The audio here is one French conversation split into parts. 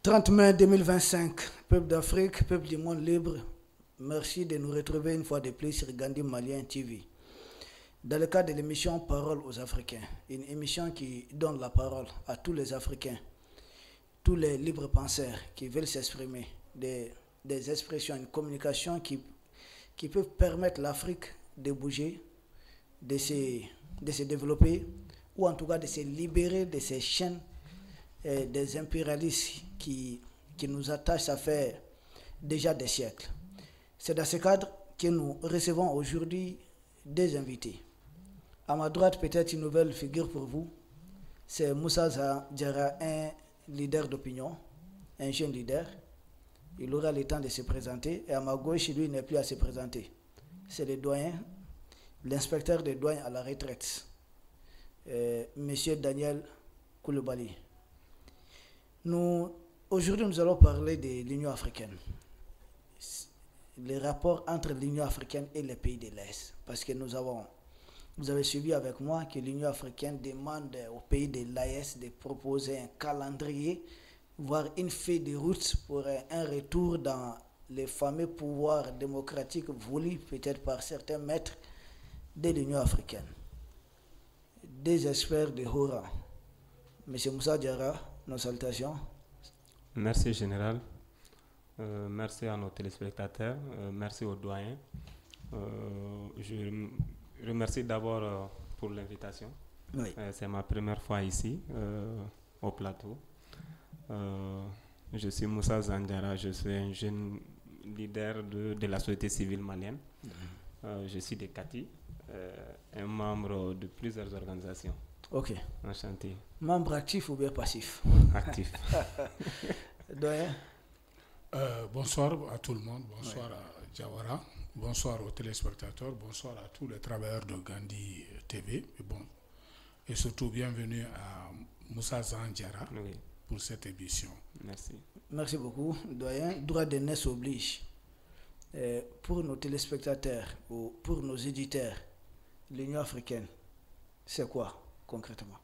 30 mai 2025, peuple d'Afrique, peuple du monde libre, merci de nous retrouver une fois de plus sur Gandhi Malien TV. Dans le cadre de l'émission Parole aux Africains, une émission qui donne la parole à tous les Africains, tous les libres penseurs qui veulent s'exprimer, des expressions, une communication qui peuvent permettre l'Afrique de bouger, de se développer, ou en tout cas de se libérer de ces chaînes des impérialistes qui nous attachent, ça fait déjà des siècles. C'est dans ce cadre que nous recevons aujourd'hui des invités. À ma droite, peut-être une nouvelle figure pour vous, c'est Moussa Diarra, un leader d'opinion, un jeune leader. Il aura le temps de se présenter. Et à ma gauche, lui, il n'est plus à se présenter. C'est le doyen, l'inspecteur des douanes à la retraite, Monsieur Daniel Coulibaly. Aujourd'hui, nous allons parler de l'Union africaine. Les rapports entre l'Union africaine et les pays de l'Est. Parce que vous avez suivi avec moi que l'Union africaine demande aux pays de l'AES de proposer un calendrier, voire une feuille de route pour un retour dans les fameux pouvoirs démocratiques voulus peut-être par certains maîtres de l'Union africaine. Des experts de haut rang. Monsieur Moussa Diarra, nos salutations. Merci Général. Merci à nos téléspectateurs. Merci aux doyens. Je remercie d'abord pour l'invitation. Oui. C'est ma première fois ici au plateau. Je suis Moussa Diarra, je suis un jeune leader de la société civile malienne. Je suis de Kati, un membre de plusieurs organisations. Ok. Enchanté. Membre actif ou bien passif? Actif. Doyen. Bonsoir à tout le monde, bonsoir à Diawara, bonsoir aux téléspectateurs, bonsoir à tous les travailleurs de Gandhi TV et surtout bienvenue à Moussa Diarra pour cette émission. Merci. Merci beaucoup, doyen. Droit de naissance oblige. Pour nos téléspectateurs ou pour nos éditeurs, l'Union africaine, c'est quoi concrètement?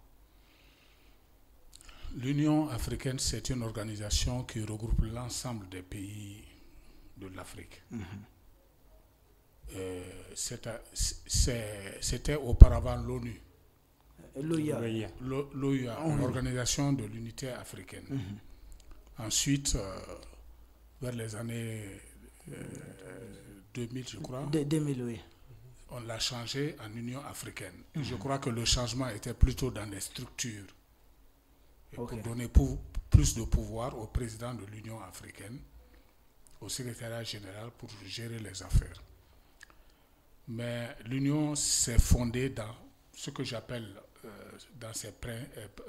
L'Union africaine, c'est une organisation qui regroupe l'ensemble des pays de l'Afrique. C'était auparavant l'ONU. L'OUA. L'OUA, l'Organisation de l'Unité africaine. Ensuite, vers les années 2000, je crois, 2000, oui. On l'a changé en Union africaine. Je crois que le changement était plutôt dans les structures. Pour donner plus de pouvoir au président de l'Union africaine, au secrétariat général pour gérer les affaires. Mais l'Union s'est fondée dans ce que j'appelle,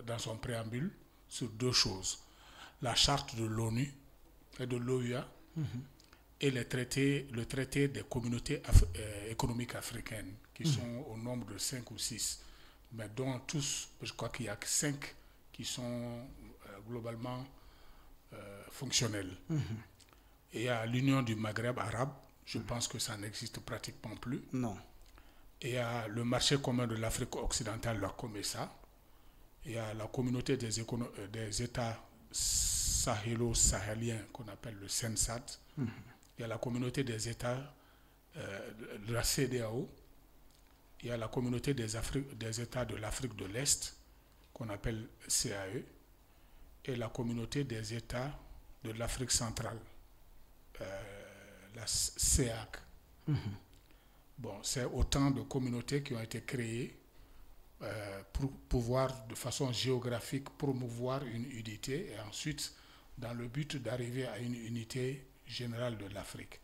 dans son préambule, sur deux choses. La charte de l'ONU et de l'OUA et le traité des communautés économiques africaines, qui sont au nombre de 5 ou 6, mais dont tous, je crois qu'il y a que 5 qui sont globalement fonctionnels. Et à l'Union du Maghreb arabe, je pense que ça n'existe pratiquement plus. Non. Et à le marché commun de l'Afrique occidentale, la COMESA. Et à la communauté des États sahélo-sahéliens qu'on appelle le CENSAD. Il y a la communauté des États de la CEDEAO. Il y a la communauté des États de l'Afrique de l'Est, qu'on appelle CAE, et la communauté des États de l'Afrique centrale, la CEAC. C'est autant de communautés qui ont été créées pour pouvoir, de façon géographique, promouvoir une unité et ensuite, dans le but d'arriver à une unité générale de l'Afrique.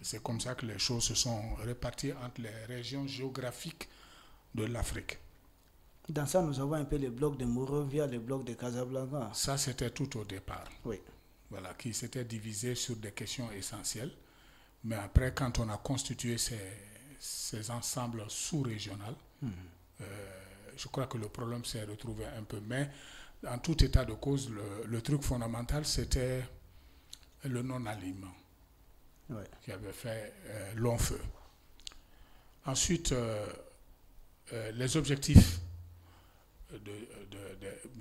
C'est comme ça que les choses se sont réparties entre les régions géographiques de l'Afrique. Dans ça, nous avons un peu le bloc de Monrovia, le bloc de Casablanca. Ça, c'était tout au départ. Oui. Voilà, qui s'était divisé sur des questions essentielles. Mais après, quand on a constitué ces ensembles sous-régionaux, je crois que le problème s'est retrouvé un peu. Mais en tout état de cause, le truc fondamental, c'était le non-alignement qui avait fait long feu. Ensuite, les objectifs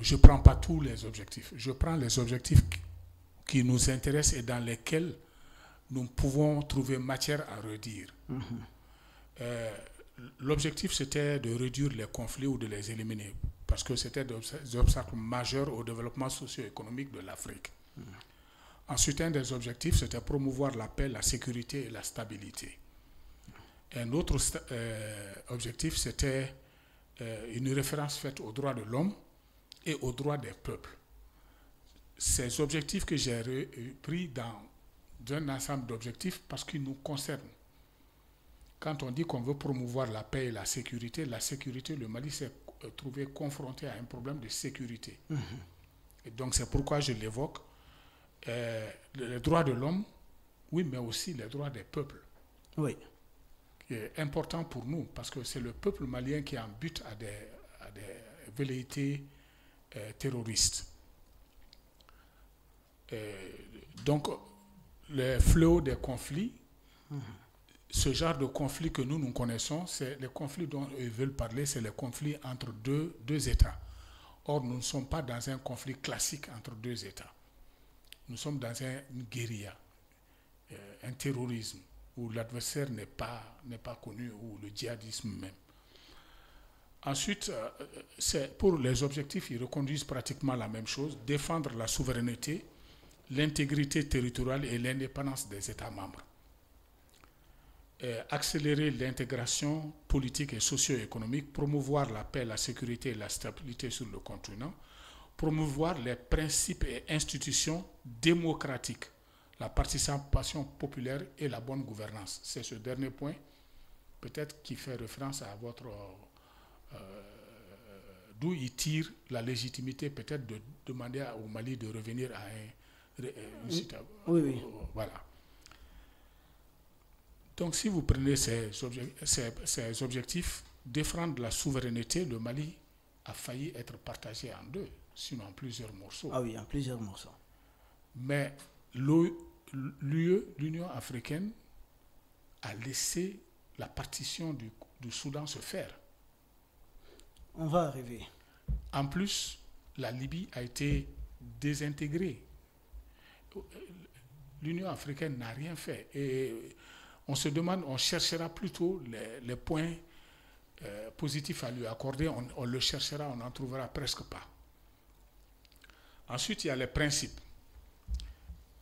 je ne prends pas tous les objectifs. Je prends les objectifs qui nous intéressent et dans lesquels nous pouvons trouver matière à redire. L'objectif, c'était de réduire les conflits ou de les éliminer, parce que c'était des obstacles majeurs au développement socio-économique de l'Afrique. Ensuite, un des objectifs, c'était promouvoir la paix, la sécurité et la stabilité. Un autre objectif, c'était une référence faite aux droits de l'homme et aux droits des peuples. Ces objectifs que j'ai pris dans un ensemble d'objectifs parce qu'ils nous concernent. Quand on dit qu'on veut promouvoir la paix et la sécurité, le Mali s'est trouvé confronté à un problème de sécurité. Et donc c'est pourquoi je l'évoque. Les droits de l'homme, oui, mais aussi les droits des peuples. Oui. Qui est important pour nous, parce que c'est le peuple malien qui en bute à des velléités terroristes. Donc, les fléaux des conflits, ce genre de conflits que nous connaissons, c'est les conflits dont ils veulent parler, c'est les conflits entre deux États. Or, nous ne sommes pas dans un conflit classique entre deux États. Nous sommes dans une guérilla, un terrorisme, où l'adversaire n'est pas connu, ou le djihadisme même. Ensuite, pour les objectifs, ils reconduisent pratiquement la même chose, défendre la souveraineté, l'intégrité territoriale et l'indépendance des États membres. Accélérer l'intégration politique et socio-économique, promouvoir la paix, la sécurité et la stabilité sur le continent, promouvoir les principes et institutions démocratiques, la participation populaire et la bonne gouvernance. C'est ce dernier point, peut-être, qui fait référence à votre... d'où il tire la légitimité, peut-être, de demander au Mali de revenir à oui. Voilà. Donc, si vous prenez ces objectifs, défendre la souveraineté, le Mali a failli être partagé en deux, sinon en plusieurs morceaux. Ah oui, en plusieurs morceaux. Mais l'Union africaine a laissé la partition du Soudan se faire. On va arriver. En plus, la Libye a été désintégrée. L'Union africaine n'a rien fait. Et on se demande, on cherchera plutôt les points positifs à lui accorder. On le cherchera, on n'en trouvera presque pas. Ensuite, il y a les principes.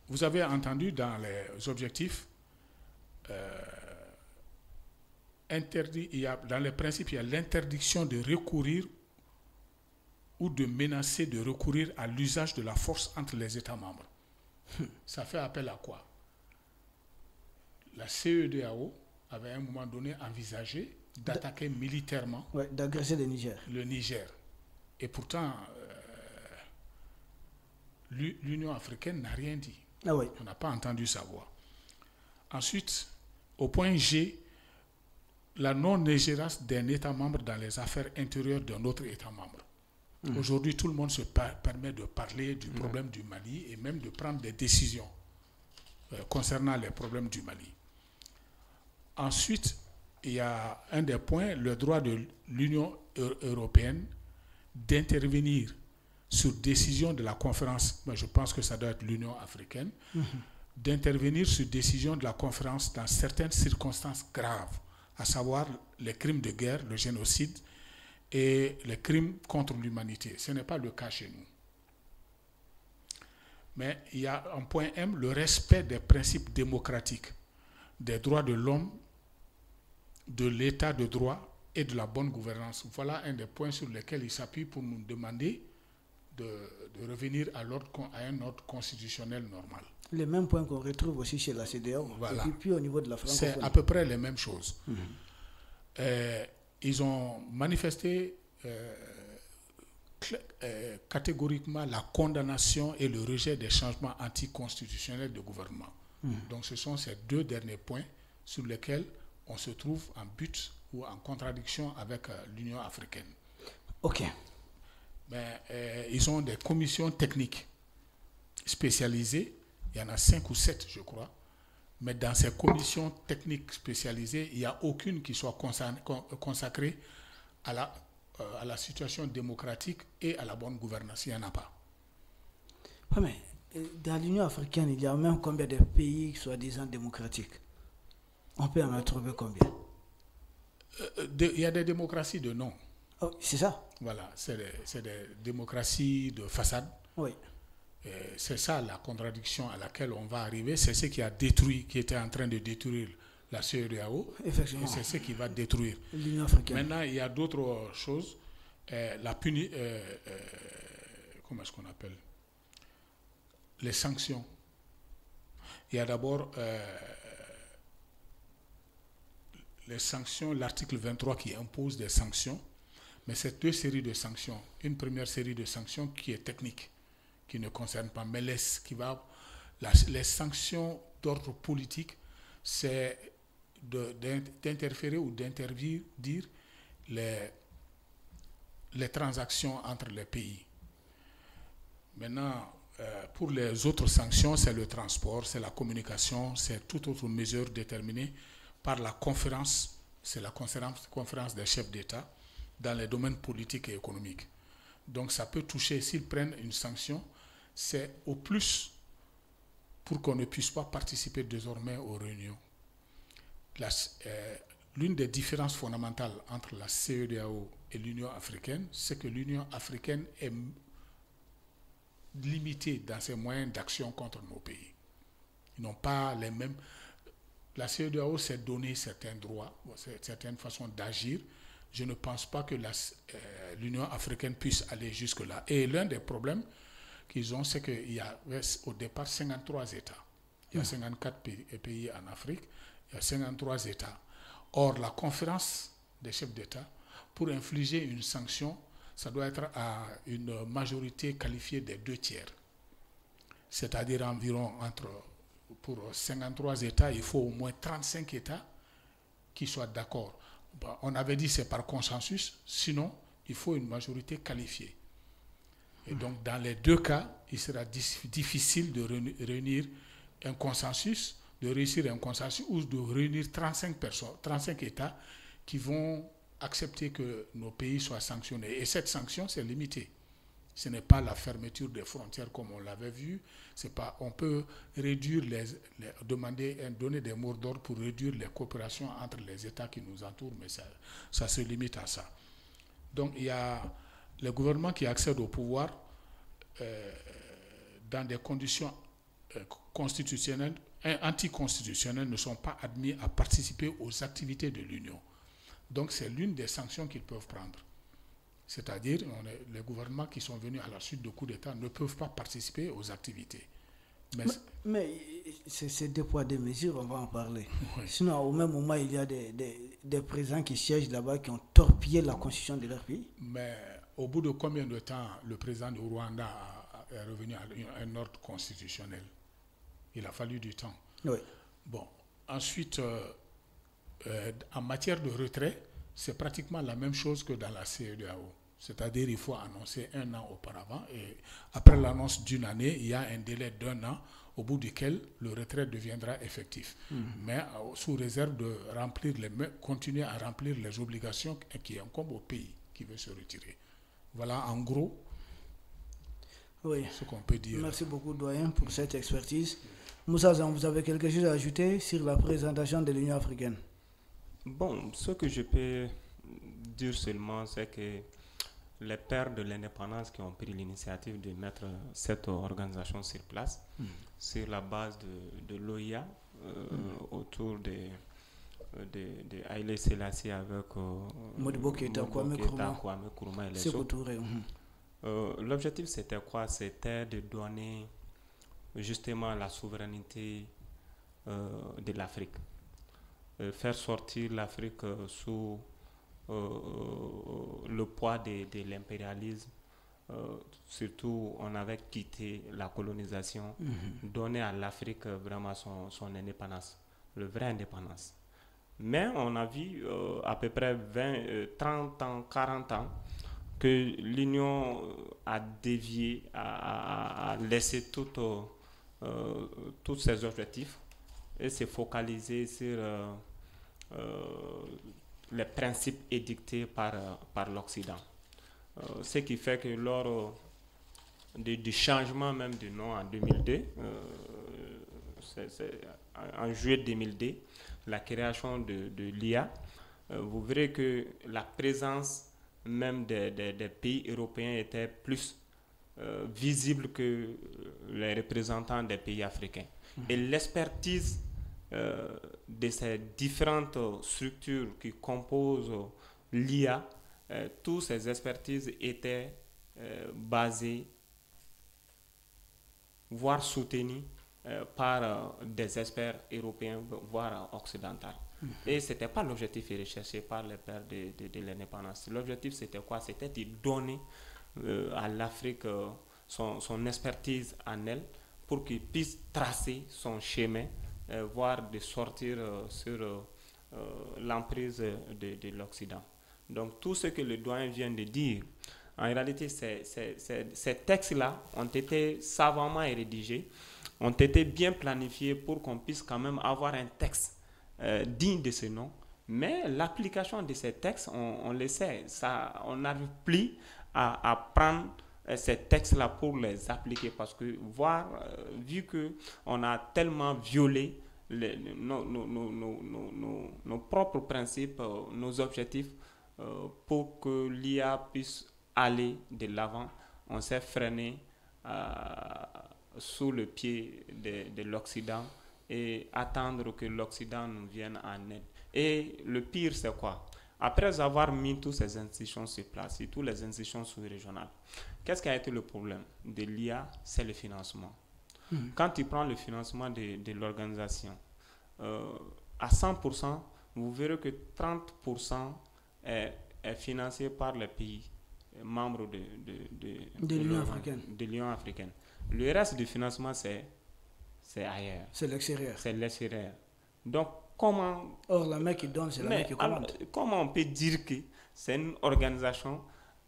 Vous avez entendu dans les objectifs, dans les principes, il y a l'interdiction de recourir ou de menacer de recourir à l'usage de la force entre les États membres. Ça fait appel à quoi? La CEDEAO avait à un moment donné envisagé d'attaquer militairement d'agresser le Niger. Et pourtant, l'Union africaine n'a rien dit. Ah oui. On n'a pas entendu sa voix. Ensuite, au point G, la non-ingérence d'un État membre dans les affaires intérieures d'un autre État membre. Aujourd'hui, tout le monde se permet de parler du problème du Mali et même de prendre des décisions concernant les problèmes du Mali. Ensuite, il y a un des points, le droit de l'Union européenne d'intervenir sur décision de la conférence, mais je pense que ça doit être l'Union africaine, d'intervenir sur décision de la conférence dans certaines circonstances graves, à savoir les crimes de guerre, le génocide et les crimes contre l'humanité. Ce n'est pas le cas chez nous. Mais il y a un point M, le respect des principes démocratiques, des droits de l'homme, de l'état de droit et de la bonne gouvernance. Voilà un des points sur lesquels il s'appuie pour nous demander de revenir à un ordre constitutionnel normal. Les mêmes points qu'on retrouve aussi chez la CEDEAO, voilà. Et puis au niveau de la francophonie. C'est à peu près les mêmes choses. Ils ont manifesté catégoriquement la condamnation et le rejet des changements anticonstitutionnels de gouvernement. Donc ce sont ces deux derniers points sur lesquels on se trouve en but ou en contradiction avec l'Union africaine. Ok. Mais ils ont des commissions techniques spécialisées. Il y en a 5 ou 7, je crois. Mais dans ces commissions techniques spécialisées, il n'y a aucune qui soit consacrée à la situation démocratique et à la bonne gouvernance. Il n'y en a pas. Ah mais Dans l'Union africaine, il y a même combien de pays soi-disant démocratiques? On peut en trouver combien? Il y a des démocraties de nom. Oh, c'est ça? Voilà, c'est des démocraties de façade. Oui. C'est ça la contradiction à laquelle on va arriver. C'est ce qui a détruit, qui était en train de détruire la CEDEAO. Effectivement. Et c'est ce qui va détruire l'Union africaine. Maintenant, il y a d'autres choses. Comment est-ce qu'on appelle? Les sanctions. Il y a d'abord les sanctions, l'article 23 qui impose des sanctions, mais c'est deux séries de sanctions. Une première série de sanctions qui est technique, qui ne concerne pas, mais les sanctions d'ordre politique, c'est d'interférer ou d'interdire les transactions entre les pays. Maintenant, pour les autres sanctions, c'est le transport, c'est la communication, c'est toute autre mesure déterminée par la conférence, c'est la conférence des chefs d'État dans les domaines politiques et économiques. Donc ça peut toucher, s'ils prennent une sanction, c'est au plus pour qu'on ne puisse pas participer désormais aux réunions. L'une des différences fondamentales entre la CEDEAO et l'Union africaine, c'est que l'Union africaine est limitée dans ses moyens d'action contre nos pays. Ils n'ont pas les mêmes... La CEDEAO s'est donné certains droits, certaines façons d'agir. Je ne pense pas que l'Union africaine puisse aller jusque-là. Et l'un des problèmes qu'ils ont, c'est qu'il y a au départ 53 États. Il y a 54 pays en Afrique, il y a 53 États. Or, la conférence des chefs d'État, pour infliger une sanction, ça doit être à une majorité qualifiée des 2/3. C'est-à-dire environ pour 53 États, il faut au moins 35 États qui soient d'accord. On avait dit c'est par consensus, sinon il faut une majorité qualifiée. Et donc dans les deux cas, il sera difficile de réunir un consensus, de réussir un consensus ou de réunir 35 États qui vont accepter que nos pays soient sanctionnés. Et cette sanction, c'est limité. Ce n'est pas la fermeture des frontières comme on l'avait vu. On peut réduire donner des mots d'ordre pour réduire les coopérations entre les États qui nous entourent, mais ça se limite à ça. Donc il y a les gouvernements qui accèdent au pouvoir dans des conditions constitutionnelles, anticonstitutionnelles, ne sont pas admis à participer aux activités de l'Union. Donc c'est l'une des sanctions qu'ils peuvent prendre. C'est-à-dire, les gouvernements qui sont venus à la suite de coups d'État ne peuvent pas participer aux activités. Mais c'est deux poids, deux mesures, on va en parler. Oui. Sinon, au même moment, il y a des présidents qui siègent là-bas qui ont torpillé la constitution de leur pays. Mais au bout de combien de temps le président du Rwanda est revenu à un ordre constitutionnel? Il a fallu du temps. Oui. Bon, ensuite, en matière de retrait, c'est pratiquement la même chose que dans la CEDEAO. C'est-à-dire il faut annoncer 1 an auparavant et après l'annonce d'une année, il y a un délai d'1 an au bout duquel le retrait deviendra effectif. Mais sous réserve de continuer à remplir les obligations qui incombent au pays qui veut se retirer. Voilà en gros ce qu'on peut dire. Merci beaucoup, doyen, pour cette expertise. Moussa Zan, vous avez quelque chose à ajouter sur la présentation de l'Union africaine? Bon, ce que je peux dire seulement, c'est que les pères de l'indépendance qui ont pris l'initiative de mettre cette organisation sur place, sur la base de l'OIA, autour de Haïlé Sélassie avec Modibo Keïta, Kwame Nkrumah et les autres. L'objectif, c'était quoi? C'était de donner justement la souveraineté de l'Afrique. Faire sortir l'Afrique sous le poids de l'impérialisme. Surtout, on avait quitté la colonisation, donner à l'Afrique vraiment son indépendance, le vrai indépendance. Mais on a vu à peu près 30 ans, 40 ans, que l'Union a dévié, a laissé tous ses objectifs et s'est focalisé sur les principes édictés par l'Occident. Ce qui fait que lors du changement même du nom en 2002, c'est en juillet 2002, la création de l'IA, vous verrez que la présence même des pays européens était plus visible que les représentants des pays africains. Et l'expertise de ces différentes structures qui composent l'IA, toutes ces expertises étaient basées, voire soutenues par des experts européens, voire occidentaux. Et ce n'était pas l'objectif recherché par les pères de l'indépendance. L'objectif, c'était quoi? C'était de donner à l'Afrique son expertise en elle pour qu'il puisse tracer son chemin, voire de sortir sur l'emprise de l'Occident. Donc tout ce que le doyen vient de dire, en réalité, ces textes-là ont été savamment rédigés, ont été bien planifiés pour qu'on puisse quand même avoir un texte digne de ce nom. Mais l'application de ces textes, on le sait, on n'arrive plus à prendre ces textes-là pour les appliquer parce que vu qu'on a tellement violé nos propres principes, nos objectifs, pour que l'IA puisse aller de l'avant, on s'est freiné sous le pied de l'Occident et attendre que l'Occident nous vienne en aide. Et le pire, c'est quoi? Après avoir mis toutes ces institutions sur place, et toutes les institutions sous-régionales, qu'est-ce qui a été le problème de l'IA? C'est le financement. Quand tu prends le financement de l'organisation, à 100%, vous verrez que 30% est financé par les pays membres de l'Union africaine. Le reste du financement, c'est ailleurs. C'est l'extérieur. C'est l'extérieur. Donc, comment... Or, la main qui donne, c'est la main qui commande. Comment on peut dire que c'est une organisation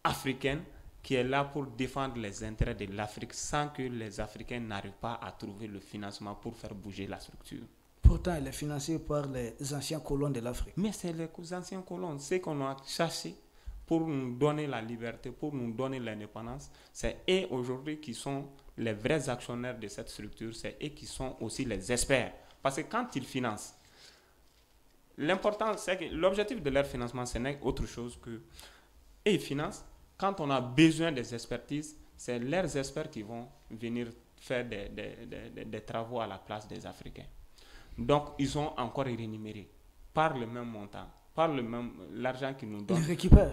africaine qui est là pour défendre les intérêts de l'Afrique sans que les Africains n'arrivent pas à trouver le financement pour faire bouger la structure? Pourtant, elle est financée par les anciens colons de l'Afrique. Mais c'est les anciens colons, ceux qu'on a cherché pour nous donner la liberté, pour nous donner l'indépendance. C'est eux aujourd'hui qui sont les vrais actionnaires de cette structure, c'est eux qui sont aussi les experts. Parce que quand ils financent, l'important, c'est que l'objectif de leur financement, ce n'est autre chose que... Et ils financent. Quand on a besoin des expertises, c'est leurs experts qui vont venir faire des travaux à la place des Africains. Donc, ils sont encore rémunérés par le même montant, par l'argent qu'ils nous donnent.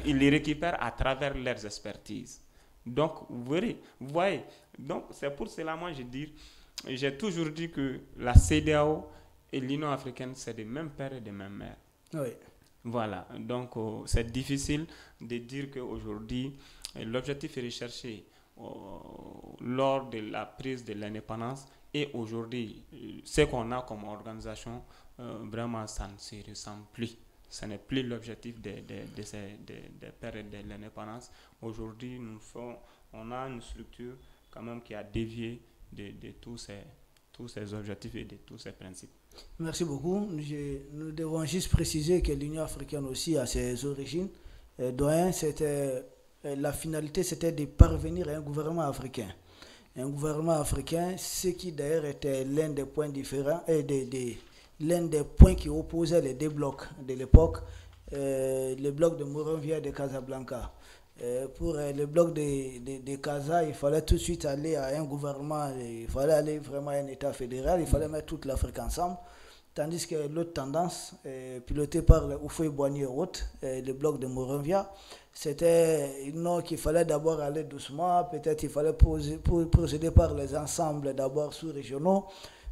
Ils les récupèrent à travers leurs expertises. Donc, vous voyez, donc c'est pour cela, moi, j'ai toujours dit que la CEDEAO et l'Union africaine, c'est des mêmes pères et des mêmes mères. Oui. Voilà, donc c'est difficile de dire qu'aujourd'hui, l'objectif est recherché lors de la prise de l'indépendance et aujourd'hui, ce qu'on a comme organisation, vraiment, ça ne se ressemble plus. Ce n'est plus l'objectif des périodes de l'indépendance. Aujourd'hui, on a une structure quand même qui a dévié de tous ces objectifs et de tous ces principes. Merci beaucoup. Nous devons juste préciser que l'Union africaine aussi a ses origines. Doyen, la finalité, c'était de parvenir à un gouvernement africain. Un gouvernement africain, ce qui d'ailleurs était l'un des points différents et l'un des points qui opposait les deux blocs de l'époque, le bloc de Monrovia et de Casablanca. Pour le bloc de Casa, il fallait tout de suite aller à un gouvernement, il fallait aller vraiment à un État fédéral, il fallait mettre toute l'Afrique ensemble. Tandis que l'autre tendance, pilotée par Houphouët-Boigny et autres, le bloc de Monrovia, c'était qu'il fallait d'abord aller doucement, peut-être il fallait procéder par les ensembles d'abord sous-régionaux.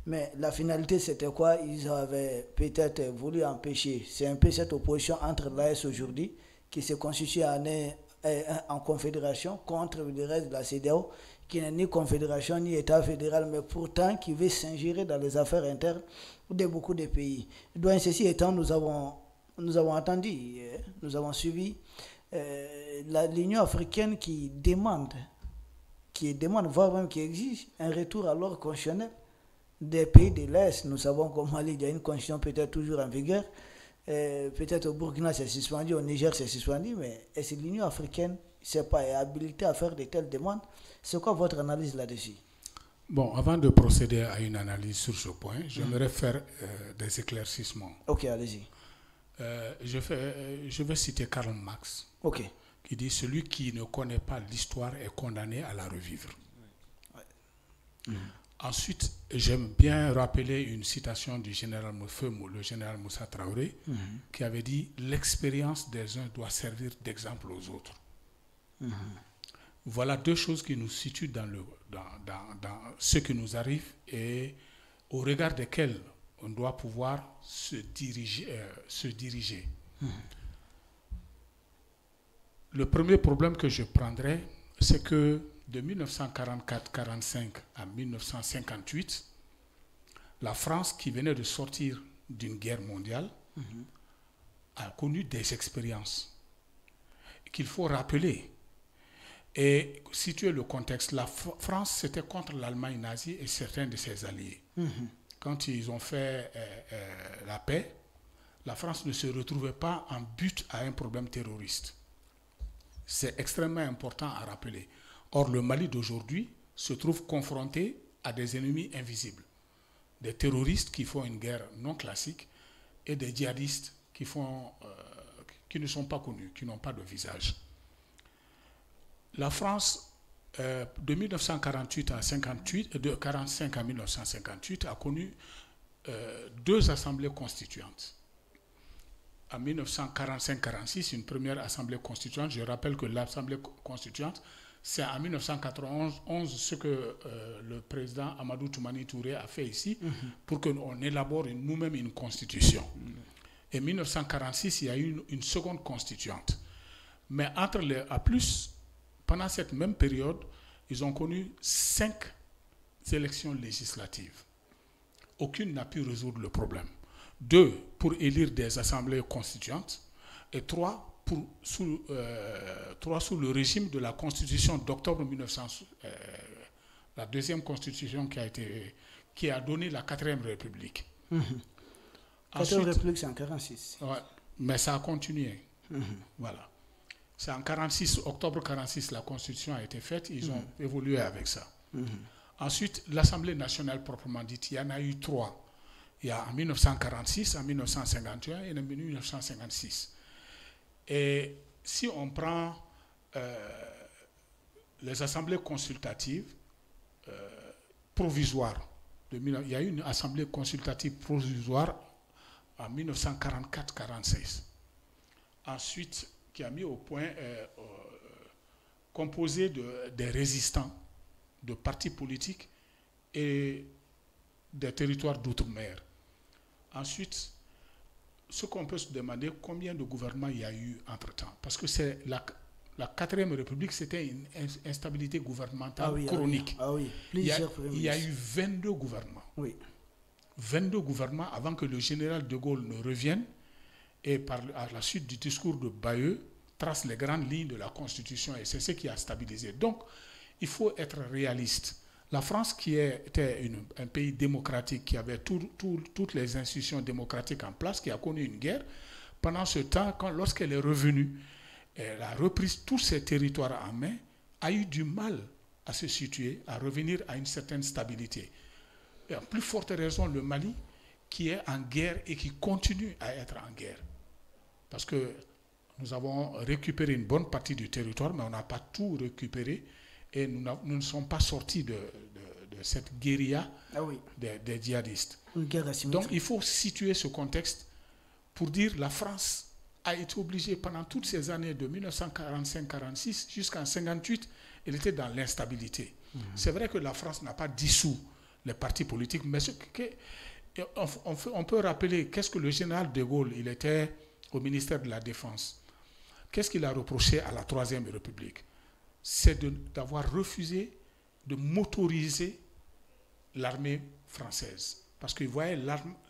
Mais la finalité, c'était quoi? Ils avaient peut-être voulu empêcher. C'est un peu cette opposition entre l'AES aujourd'hui, qui se constitue en confédération contre le reste de la CEDEAO, qui n'est ni confédération ni État fédéral, mais pourtant qui veut s'ingérer dans les affaires internes de beaucoup de pays. Donc, ceci étant, nous avons entendu, nous avons suivi l'Union africaine qui demande, voire même qui exige un retour à l'ordre constitutionnel des pays de l'Est. Nous savons qu'au Mali, il y a une constitution peut-être toujours en vigueur. Peut-être au Burkina c'est suspendu, au Niger c'est suspendu, mais est-ce que l'Union africaine c'est pas, est habilité à faire de telles demandes. C'est quoi votre analyse là-dessus? Bon, avant de procéder à une analyse sur ce point, j'aimerais faire des éclaircissements. Ok, allez-y. Je vais citer Karl Marx, Ok. qui dit « Celui qui ne connaît pas l'histoire est condamné à la revivre ». Ensuite, j'aime bien rappeler une citation du général le général Moussa Traoré, qui avait dit « L'expérience des uns doit servir d'exemple aux autres ». Voilà deux choses qui nous situent dans ce qui nous arrive et au regard desquels on doit pouvoir se diriger. Le premier problème que je prendrais, c'est que de 1944-45 à 1958, la France, qui venait de sortir d'une guerre mondiale, a connu des expériences qu'il faut rappeler. Et situer le contexte, la France, c'était contre l'Allemagne nazie et certains de ses alliés. Quand ils ont fait la paix, la France ne se retrouvait pas en but à un problème terroriste. C'est extrêmement important à rappeler. Or, le Mali d'aujourd'hui se trouve confronté à des ennemis invisibles. Des terroristes qui font une guerre non classique et des djihadistes qui ne sont pas connus, qui n'ont pas de visage. La France, de 1948 à 58, de 1945 à 1958, a connu deux assemblées constituantes. En 1945-46, une première assemblée constituante. Je rappelle que l'assemblée constituante, c'est en 1991 ce que le président Amadou Toumani Touré a fait ici pour qu'on élabore nous-mêmes une constitution. Et en 1946, il y a eu une seconde constituante. Mais pendant cette même période, ils ont connu 5 élections législatives. Aucune n'a pu résoudre le problème. 2 pour élire des assemblées constituantes et 3 sous le régime de la Constitution d'octobre 1900, la deuxième Constitution qui a donné la 4e République. La 4e République, c'est en 1946. Ouais, mais ça a continué. Voilà. C'est en 46, octobre 1946, la Constitution a été faite. Ils ont évolué avec ça. Ensuite, l'Assemblée nationale proprement dite, il y en a eu 3. Il y a en 1946, en 1951 et en 1956. Et si on prend les assemblées consultatives provisoires, il y a eu une assemblée consultative provisoire en 1944-46. Ensuite, qui a mis au point, composé des résistants, de partis politiques et des territoires d'outre-mer. Ensuite, ce qu'on peut se demander, combien de gouvernements il y a eu entre-temps? Parce que c'est la 4e République, c'était une instabilité gouvernementale chronique. Il y a eu 22 gouvernements. 22 gouvernements avant que le général de Gaulle ne revienne et à la suite du discours de Bayeux, trace les grandes lignes de la Constitution et c'est ce qui a stabilisé. Donc, il faut être réaliste. La France, qui était un pays démocratique, qui avait toutes les institutions démocratiques en place, qui a connu une guerre, pendant ce temps, lorsqu'elle est revenue, elle a repris tous ses territoires en main, a eu du mal à se situer, à revenir à une certaine stabilité. Et en plus forte raison, le Mali, qui est en guerre et qui continue à être en guerre. Parce que nous avons récupéré une bonne partie du territoire, mais on n'a pas tout récupéré. Et nous ne sommes pas sortis de cette guérilla des djihadistes. Donc il faut situer ce contexte pour dire que la France a été obligée pendant toutes ces années de 1945-46 jusqu'en 1958, elle était dans l'instabilité. C'est vrai que la France n'a pas dissous les partis politiques, mais on peut rappeler qu'est-ce que le général de Gaulle, il était au ministère de la Défense. Qu'est-ce qu'il a reproché à la 3e République? C'est d'avoir refusé de motoriser l'armée française. Parce qu'il voyait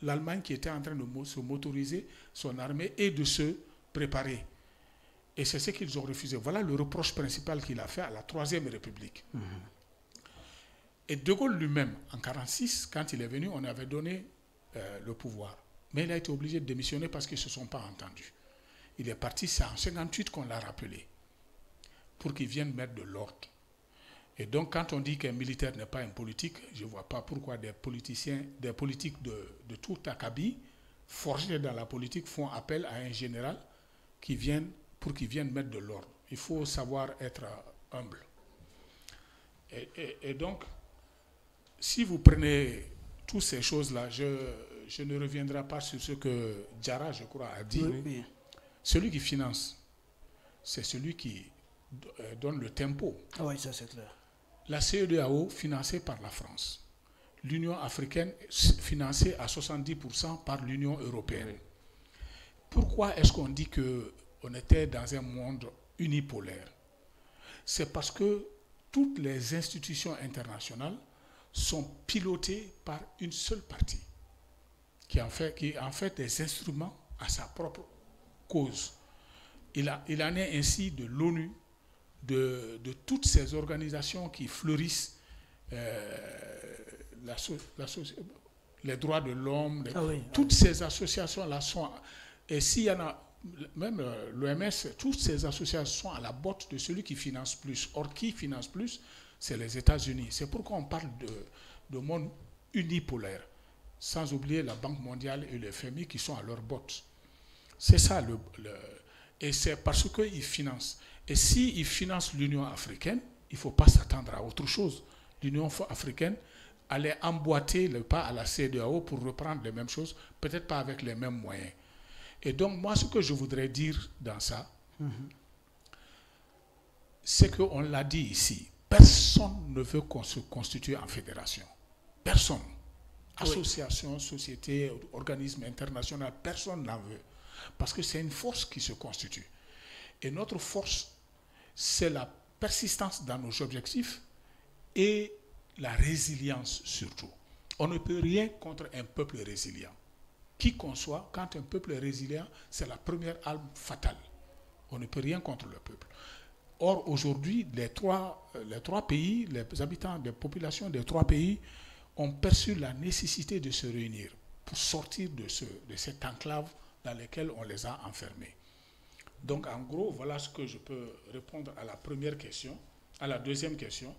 l'Allemagne qui était en train de se motoriser son armée et de se préparer. Et c'est ce qu'ils ont refusé. Voilà le reproche principal qu'il a fait à la 3e République. Et De Gaulle lui-même, en 1946, quand il est venu, on avait donné le pouvoir. Mais il a été obligé de démissionner parce qu'ils ne se sont pas entendus. Il est parti, c'est en 1958 qu'on l'a rappelé. pour qu'ils viennent mettre de l'ordre. Et donc, quand on dit qu'un militaire n'est pas un politique, je ne vois pas pourquoi des politiques de tout acabit, forgés dans la politique, font appel à un général pour qu'il vienne mettre de l'ordre. Il faut savoir être humble. Et donc, si vous prenez toutes ces choses-là, je ne reviendrai pas sur ce que Diarra, je crois, a dit. Oui. Celui qui finance, c'est celui qui donne le tempo. Ah oui, ça c'est clair. La CEDEAO, financée par la France. L'Union africaine, financée à 70% par l'Union européenne. Oui. Pourquoi est-ce qu'on dit qu'on était dans un monde unipolaire? C'est parce que toutes les institutions internationales sont pilotées par une seule partie, qui est en fait des instruments à sa propre cause. Il en est ainsi de l'ONU, de toutes ces organisations qui fleurissent, les droits de l'homme, toutes ces associations-là sont... Et s'il y en a, même l'OMS, toutes ces associations sont à la botte de celui qui finance plus. Or, qui finance plus? C'est les États-Unis. C'est pourquoi on parle de monde unipolaire, sans oublier la Banque mondiale et le FMI qui sont à leur botte. C'est ça et c'est parce qu'ils financent. Et s'ils financent l'Union africaine, il ne faut pas s'attendre à autre chose. L'Union africaine allait emboîter le pas à la CEDEAO pour reprendre les mêmes choses, peut-être pas avec les mêmes moyens. Et donc, moi, ce que je voudrais dire dans ça, c'est qu'on l'a dit ici, personne ne veut qu'on se constitue en fédération. Personne. Association, société, organisme international, personne n'en veut. Parce que c'est une force qui se constitue. Et notre force, c'est la persistance dans nos objectifs et la résilience surtout. On ne peut rien contre un peuple résilient. Qui qu'on soit, quand un peuple est résilient, c'est la première arme fatale. On ne peut rien contre le peuple. Or, aujourd'hui, les trois pays, les habitants, les populations des 3 pays ont perçu la nécessité de se réunir pour sortir de cette enclave dans laquelle on les a enfermés. Donc, en gros, voilà ce que je peux répondre à la première question. À la deuxième question,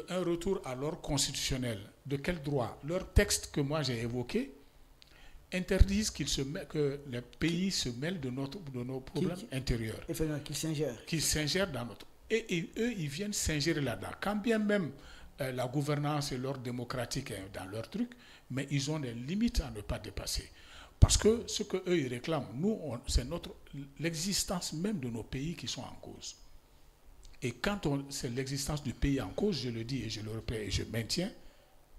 un retour à l'ordre constitutionnel. De quel droit? Leur texte que moi j'ai évoqué interdisent que les pays se mêlent de nos problèmes intérieurs. Qu'ils s'ingèrent dans notre... Et eux, ils viennent s'ingérer là-dedans. Quand bien même la gouvernance et l'ordre démocratique est dans leur truc, mais ils ont des limites à ne pas dépasser. Parce que ce qu'eux, ils réclament, nous, c'est l'existence même de nos pays qui sont en cause. Et quand c'est l'existence du pays en cause, je le dis et je le répète et je maintiens,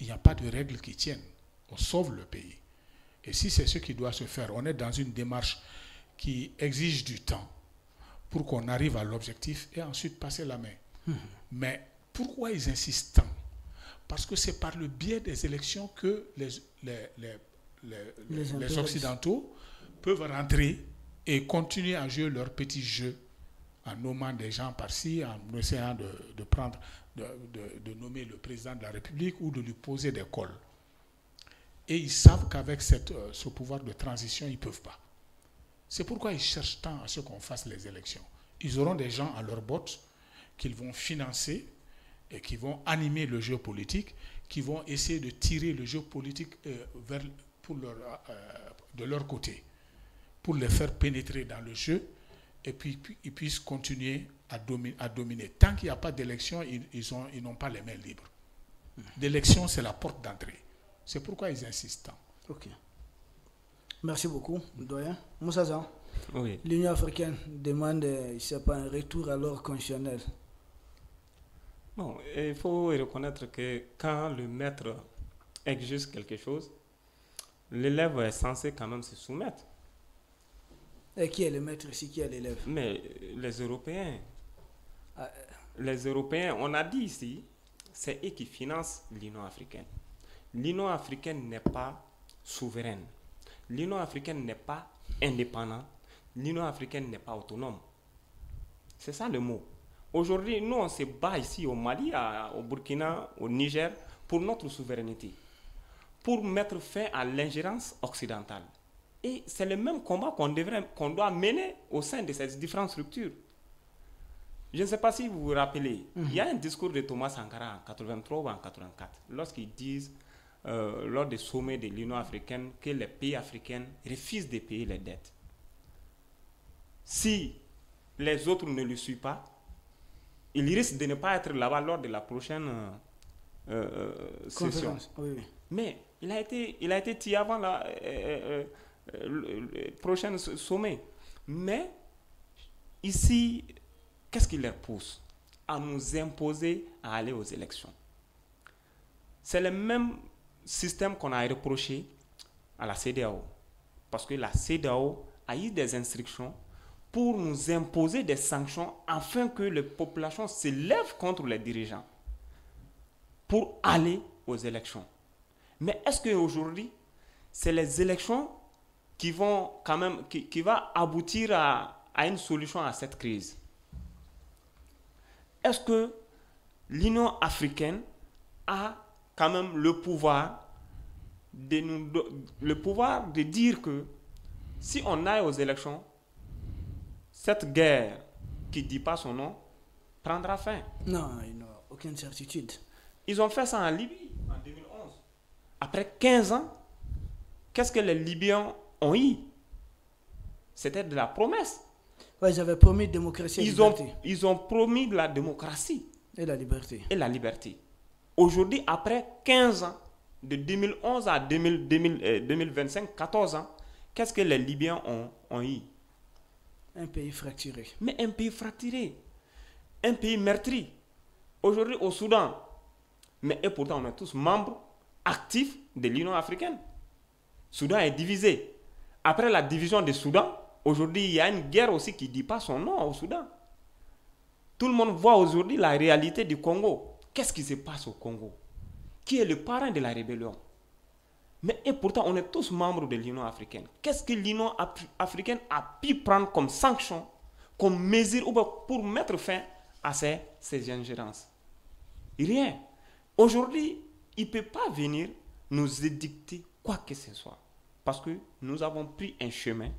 il n'y a pas de règles qui tiennent. On sauve le pays. Et si c'est ce qui doit se faire, on est dans une démarche qui exige du temps pour qu'on arrive à l'objectif et ensuite passer la main. Mais pourquoi ils insistent tant? Parce que c'est par le biais des élections que les Occidentaux peuvent rentrer et continuer à jouer leur petit jeu en nommant des gens par-ci, en essayant de nommer le président de la République ou de lui poser des cols. Et ils savent qu'avec ce pouvoir de transition, ils ne peuvent pas. C'est pourquoi ils cherchent tant à ce qu'on fasse les élections. Ils auront des gens à leur botte qu'ils vont financer et qui vont animer le jeu politique, qui vont essayer de tirer le jeu politique de leur côté, pour les faire pénétrer dans le jeu, et puis ils puissent continuer à dominer. Tant qu'il n'y a pas d'élection, ils n'ont pas les mains libres. L'élection, c'est la porte d'entrée. C'est pourquoi ils insistent tant. Ok. Merci beaucoup, doyen. Moussa Zan, oui. L'Union africaine demande, un retour à l'ordre constitutionnel. Bon, il faut reconnaître que quand le maître exige quelque chose, l'élève est censé quand même se soumettre. Et qui est le maître ici, qui est l'élève? Mais les Européens. Les Européens, on a dit ici, c'est eux qui financent l'Union africaine. L'Union africaine n'est pas souveraine. L'Union africaine n'est pas indépendante. L'Union africaine n'est pas autonome. C'est ça le mot. Aujourd'hui, nous, on se bat ici au Mali, au Burkina, au Niger, pour notre souveraineté, pour mettre fin à l'ingérence occidentale. Et c'est le même combat qu'on doit mener au sein de ces différentes structures. Je ne sais pas si vous vous rappelez, il y a un discours de Thomas Sankara en 83 ou en 84, lorsqu'ils disent, lors des sommets de l'Union africaine, que les pays africains refusent de payer les dettes. Si les autres ne le suivent pas, ils risquent de ne pas être là-bas lors de la prochaine session. Oui, oui. Mais il a été tiré avant le prochain sommet. Mais ici, qu'est-ce qui leur pousse à nous imposer à aller aux élections? C'est le même système qu'on a reproché à la CEDEAO. Parce que la CEDEAO a eu des instructions pour nous imposer des sanctions afin que les populations se lèvent contre les dirigeants pour aller aux élections. Mais est-ce qu'aujourd'hui, c'est les élections qui vont quand même, qui va aboutir à une solution à cette crise? Est-ce que l'Union africaine a quand même le pouvoir de dire que si on aille aux élections, cette guerre qui ne dit pas son nom prendra fin? Non, il n'y a aucune certitude. Ils ont fait ça en Libye en 2011. Après 15 ans, qu'est-ce que les Libyens ont eu? C'était de la promesse. Ouais, ils avaient promis démocratie et liberté. Ils ont promis de la démocratie. Et la liberté. Et la liberté. Aujourd'hui, après 15 ans, de 2011 à 2025, 14 ans, qu'est-ce que les Libyens ont eu? Un pays fracturé. Mais un pays fracturé. Un pays meurtri. Aujourd'hui, au Soudan. Mais et pourtant, on est tous membres actifs de l'Union africaine. Le Soudan est divisé. Après la division du Soudan, aujourd'hui, il y a une guerre aussi qui ne dit pas son nom au Soudan. Tout le monde voit aujourd'hui la réalité du Congo. Qu'est-ce qui se passe au Congo? Qui est le parrain de la rébellion? Mais et pourtant, on est tous membres de l'Union africaine. Qu'est-ce que l'Union africaine a pu prendre comme sanction, comme mesure pour mettre fin à ces ingérences? Rien. Aujourd'hui, il ne peut pas venir nous édicter quoi que ce soit. Parce que nous avons pris un chemin.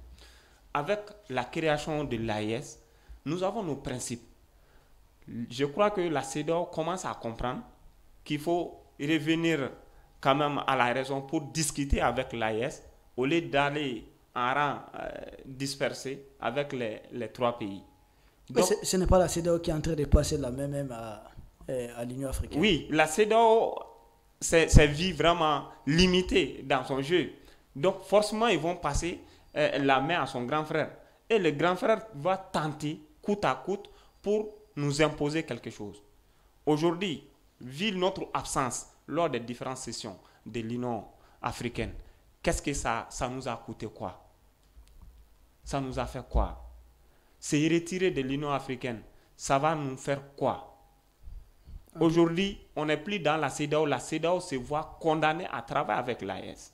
Avec la création de l'AES, nous avons nos principes. Je crois que la CEDEAO commence à comprendre qu'il faut revenir quand même à la raison pour discuter avec l'AES au lieu d'aller en rang dispersé avec les trois pays. Donc, ce n'est pas la CEDEAO qui est en train de passer la même à l'Union africaine. Oui, la CEDEAO s'est vue vraiment limitée dans son jeu. Donc forcément, ils vont passer la main à son grand frère. Et le grand frère va tenter, coûte à coûte, pour nous imposer quelque chose. Aujourd'hui, vu notre absence lors des différentes sessions de l'Union africaine, qu'est-ce que ça nous a coûté quoi? Ça nous a fait quoi? Se retirer de l'Union africaine, ça va nous faire quoi? Aujourd'hui, on n'est plus dans la CEDEAO. La CEDEAO se voit condamnée à travailler avec l'AES.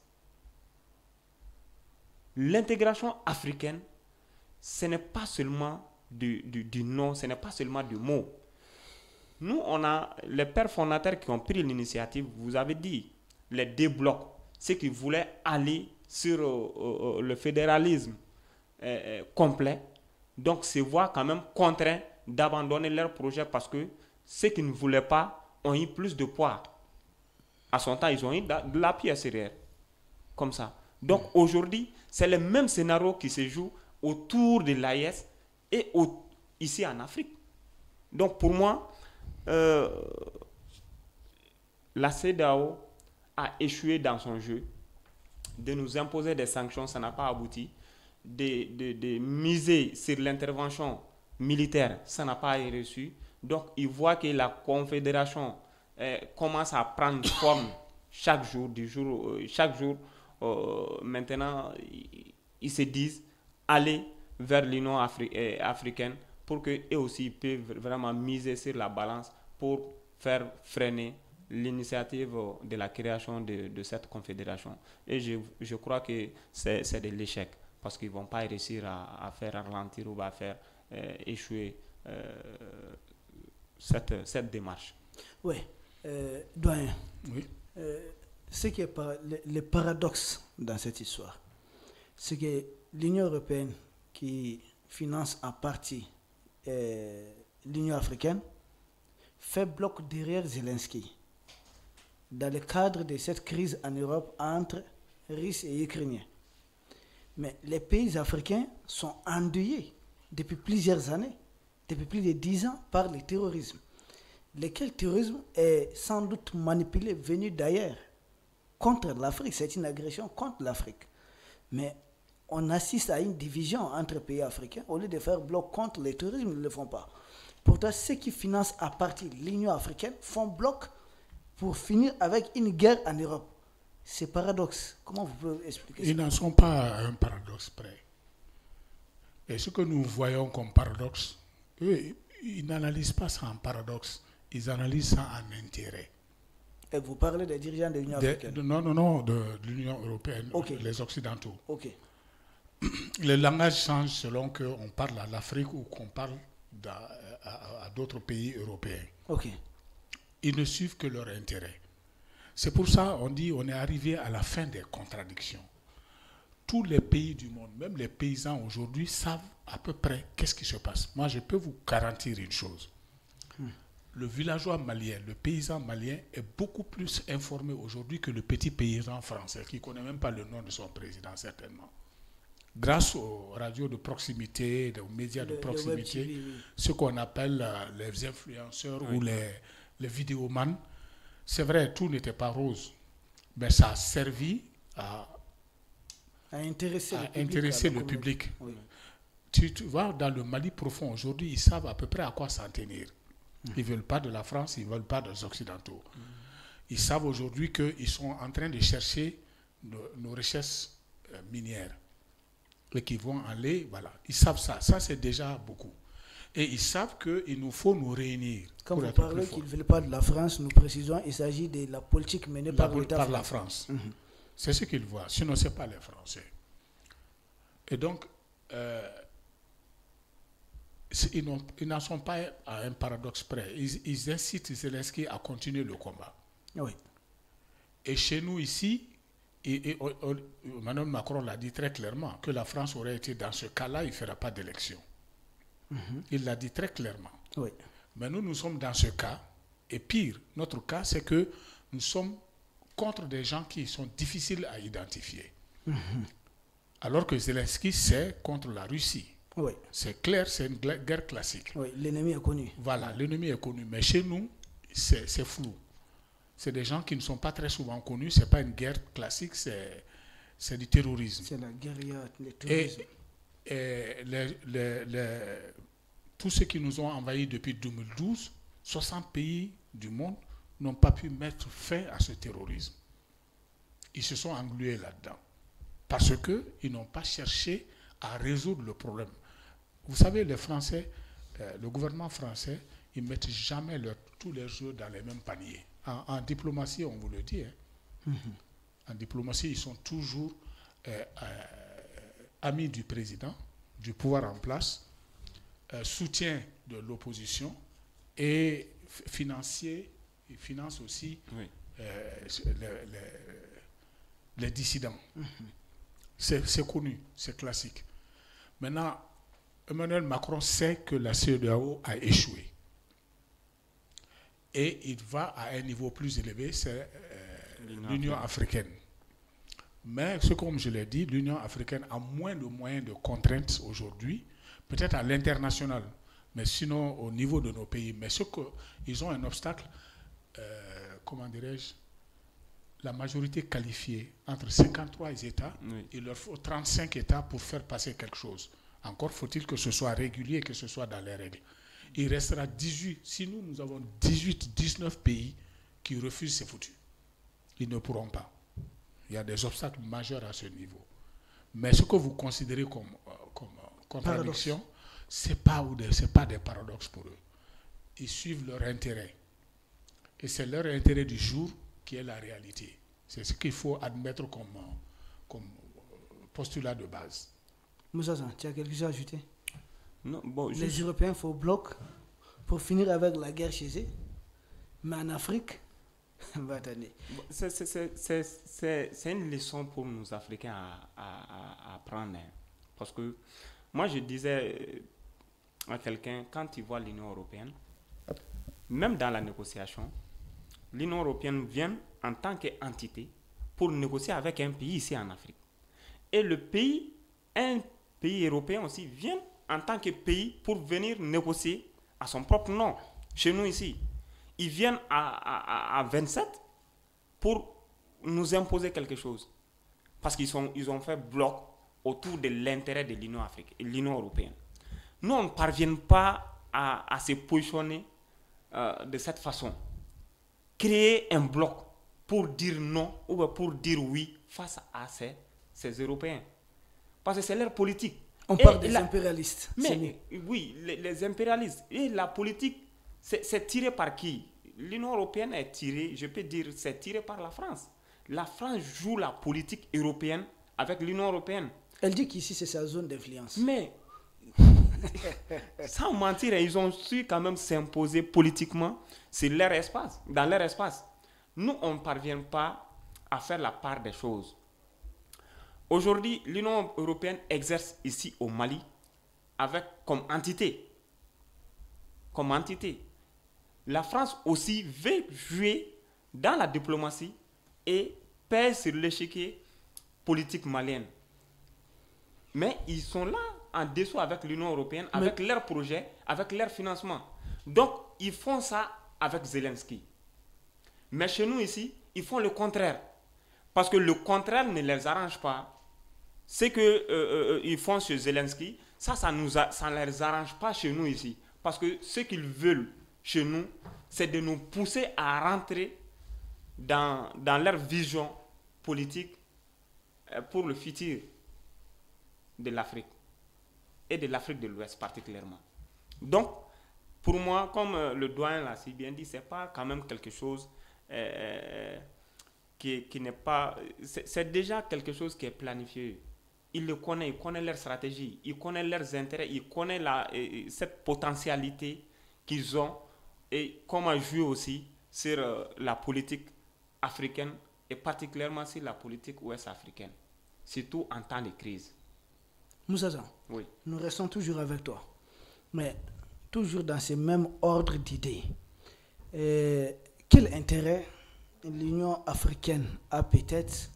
L'intégration africaine, ce n'est pas seulement du nom, ce n'est pas seulement du mot. Nous, on a les pères fondateurs qui ont pris l'initiative, vous avez dit, les deux blocs, ceux qui voulaient aller sur le fédéralisme complet, donc se voient quand même contraints d'abandonner leur projet parce que ceux qui ne voulaient pas ont eu plus de poids. À son temps, ils ont eu de l'appui extérieur. Comme ça. Donc aujourd'hui, c'est le même scénario qui se joue autour de l'AES et ici en Afrique. Donc pour moi, la CEDEAO a échoué dans son jeu. De nous imposer des sanctions, ça n'a pas abouti. De miser sur l'intervention militaire, ça n'a pas reçu. Donc, il voit que la confédération commence à prendre forme chaque jour. Maintenant, ils se disent aller vers l'Union africaine pour qu'eux aussi peuvent vraiment miser sur la balance pour faire freiner l'initiative de la création de cette confédération. Et je crois que c'est de l'échec parce qu'ils ne vont pas réussir à faire ralentir ou à faire échouer cette démarche. Oui, doyen. Oui. Ce qui est le paradoxe dans cette histoire, c'est que l'Union européenne qui finance en partie l'Union africaine, fait bloc derrière Zelensky dans le cadre de cette crise en Europe entre Russes et Ukrainiens. Mais les pays africains sont endeuillés depuis plusieurs années, depuis plus de 10 ans, par le terrorisme. Lequel terrorisme est sans doute manipulé, venu d'ailleurs, contre l'Afrique. C'est une agression contre l'Afrique. Mais on assiste à une division entre pays africains. Au lieu de faire bloc contre le terrorisme, ils ne le font pas. Pourtant, ceux qui financent à partir de l'Union africaine font bloc pour finir avec une guerre en Europe. C'est paradoxe. Comment vous pouvez expliquer ça? Ils n'en sont pas à un paradoxe près. Et ce que nous voyons comme paradoxe, eux, ils n'analysent pas ça en paradoxe. Ils analysent ça en intérêt. Et vous parlez des dirigeants de l'Union africaine? Non, de l'Union européenne, Okay. les Occidentaux. Ok. Le langage change selon qu'on parle à l'Afrique ou qu'on parle à d'autres pays européens. Ok. Ils ne suivent que leur intérêt. C'est pour ça qu'on dit on est arrivé à la fin des contradictions. Tous les pays du monde, même les paysans aujourd'hui, savent à peu près qu'est-ce qui se passe. Moi, je peux vous garantir une chose. Le villageois malien, le paysan malien est beaucoup plus informé aujourd'hui que le petit paysan français qui ne connaît même pas le nom de son président, certainement. Grâce aux radios de proximité, aux médias de proximité, Web TV, oui. ce qu'on appelle les influenceurs ou les vidéomans, c'est vrai, tout n'était pas rose, mais ça a servi à Intéresser le public. Oui. Tu vois, dans le Mali profond aujourd'hui, ils savent à peu près à quoi s'en tenir. Ils ne veulent pas de la France, ils ne veulent pas des Occidentaux. Ils savent aujourd'hui qu'ils sont en train de chercher nos richesses minières et qu'ils vont aller, voilà. Ils savent ça. Ça, c'est déjà beaucoup. Et ils savent qu'il nous faut nous réunir. Quand vous parlez qu'ils ne veulent pas de la France, nous précisons qu'il s'agit de la politique menée par l'État par la France. C'est ce qu'ils voient. Sinon, ce n'est pas les Français. Et donc, ils n'en sont pas à un paradoxe près. Ils incitent Zelensky à continuer le combat. Oui. Et chez nous ici, Emmanuel Macron l'a dit très clairement, que la France aurait été dans ce cas-là, il ne fera pas d'élection. Il l'a dit très clairement. Oui. Mais nous sommes dans ce cas, et pire, notre cas, c'est que nous sommes contre des gens qui sont difficiles à identifier. Alors que Zelensky, c'est contre la Russie. Oui. C'est clair, c'est une guerre classique. Oui, l'ennemi est connu. Voilà, l'ennemi est connu. Mais chez nous, c'est flou. C'est des gens qui ne sont pas très souvent connus. Ce n'est pas une guerre classique, c'est du terrorisme. C'est la guérilla, le terrorisme. Et tous ceux qui nous ont envahis depuis 2012, 60 pays du monde n'ont pas pu mettre fin à ce terrorisme. Ils se sont englués là-dedans. Parce qu'ils n'ont pas cherché à résoudre le problème. Vous savez, les Français, le gouvernement français, ils ne mettent jamais tous leurs œufs dans les mêmes paniers. En diplomatie, on vous le dit. En diplomatie, ils sont toujours amis du président, du pouvoir en place, soutien de l'opposition et financier. Ils financent aussi les dissidents. C'est connu, c'est classique. Maintenant, Emmanuel Macron sait que la CEDEAO a échoué. Et il va à un niveau plus élevé, c'est l'Union africaine. Mais, comme je l'ai dit, l'Union africaine a moins de moyens de contraintes aujourd'hui, peut-être à l'international, mais sinon au niveau de nos pays. Mais ils ont un obstacle, comment dirais-je, la majorité qualifiée entre 53 États, il leur faut 35 États pour faire passer quelque chose. Encore faut-il que ce soit régulier, que ce soit dans les règles. Il restera 18. Si nous avons 18, 19 pays qui refusent, c'est foutu. Ils ne pourront pas. Il y a des obstacles majeurs à ce niveau. Mais ce que vous considérez comme contradiction, ce n'est pas des paradoxes pour eux. Ils suivent leur intérêt. Et c'est leur intérêt du jour qui est la réalité. C'est ce qu'il faut admettre comme postulat de base. Moussa, tu as quelque chose à ajouter? Non, bon, les Européens font bloc pour finir avec la guerre chez eux. Mais en Afrique, c'est une leçon pour nous Africains à apprendre. Parce que moi, je disais, à quelqu'un, quand il voit l'Union européenne, même dans la négociation, l'Union européenne vient en tant qu'entité pour négocier avec un pays ici en Afrique. Et un pays européen aussi vient en tant que pays pour venir négocier à son propre nom, chez nous ici. Ils viennent à 27 pour nous imposer quelque chose. Parce qu'ils ont fait bloc autour de l'intérêt de l'Union européenne. Nous, on ne parvient pas à se positionner de cette façon. Créer un bloc pour dire non ou pour dire oui face à ces Européens. Parce que c'est leur politique. On parle des impérialistes. Mais oui, les impérialistes. Et la politique, c'est tiré par qui? L'Union européenne est tirée, je peux dire, c'est tiré par la France. La France joue la politique européenne avec l'Union européenne. Elle dit qu'ici, c'est sa zone d'influence. Mais, sans mentir, ils ont su quand même s'imposer politiquement dans leur espace. Nous, on ne parvient pas à faire la part des choses. Aujourd'hui, l'Union européenne exerce ici au Mali comme entité. La France aussi veut jouer dans la diplomatie et pèse sur l'échiquier politique malien. Mais ils sont là en dessous avec l'Union européenne, avec leurs projets, avec leur financement. Donc, ils font ça avec Zelensky. Mais chez nous ici, ils font le contraire. Parce que le contraire ne les arrange pas. Ce qu'ils font chez Zelensky, ça ne les arrange pas chez nous ici. Parce que ce qu'ils veulent chez nous, c'est de nous pousser à rentrer dans leur vision politique pour le futur de l'Afrique et de l'Afrique de l'Ouest particulièrement. Donc, pour moi, comme le doyen l'a si bien dit, c'est pas quand même quelque chose qui n'est pas... C'est déjà quelque chose qui est planifié. Il connaît leur stratégie, il connaît leurs intérêts, il connaît cette potentialité qu'ils ont et comment jouer aussi sur la politique africaine et particulièrement sur la politique ouest-africaine, surtout en temps de crise. Moussa, oui. Nous restons toujours avec toi, mais toujours dans ce même ordre d'idées. Quel intérêt l'Union africaine a peut-être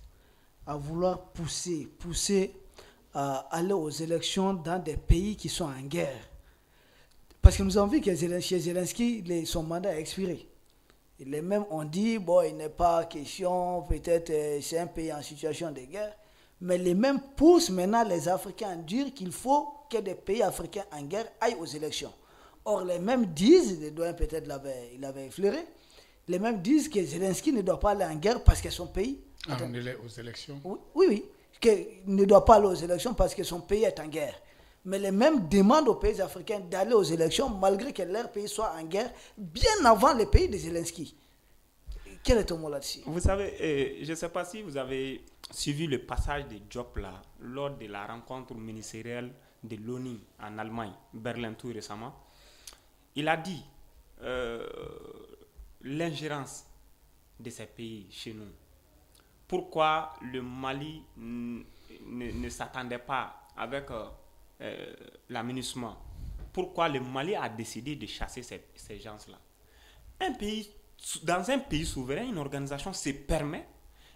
à vouloir pousser à aller aux élections dans des pays qui sont en guerre? Parce que nous avons vu que chez Zelensky, son mandat a expiré. Les mêmes ont dit, il n'est pas question, peut-être c'est un pays en situation de guerre, mais les mêmes poussent maintenant les Africains à dire qu'il faut que des pays africains en guerre aillent aux élections. Or, les mêmes disent, le doyen peut-être il avait effleuré, les mêmes disent que Zelensky ne doit pas aller en guerre parce que son pays... On est aux élections. Oui, qu'il ne doit pas aller aux élections parce que son pays est en guerre. Mais les mêmes demandent aux pays africains d'aller aux élections malgré que leur pays soit en guerre bien avant les pays de Zelensky. Quel est ton mot là-dessus? Vous savez, je ne sais pas si vous avez suivi le passage de Diop là, lors de la rencontre ministérielle de l'ONU en Allemagne, Berlin tout récemment. Il a dit l'ingérence de ces pays chez nous. Pourquoi le Mali ne s'attendait pas avec l'aménagement? Pourquoi le Mali a décidé de chasser ces gens-là? Dans un pays souverain, une organisation se permet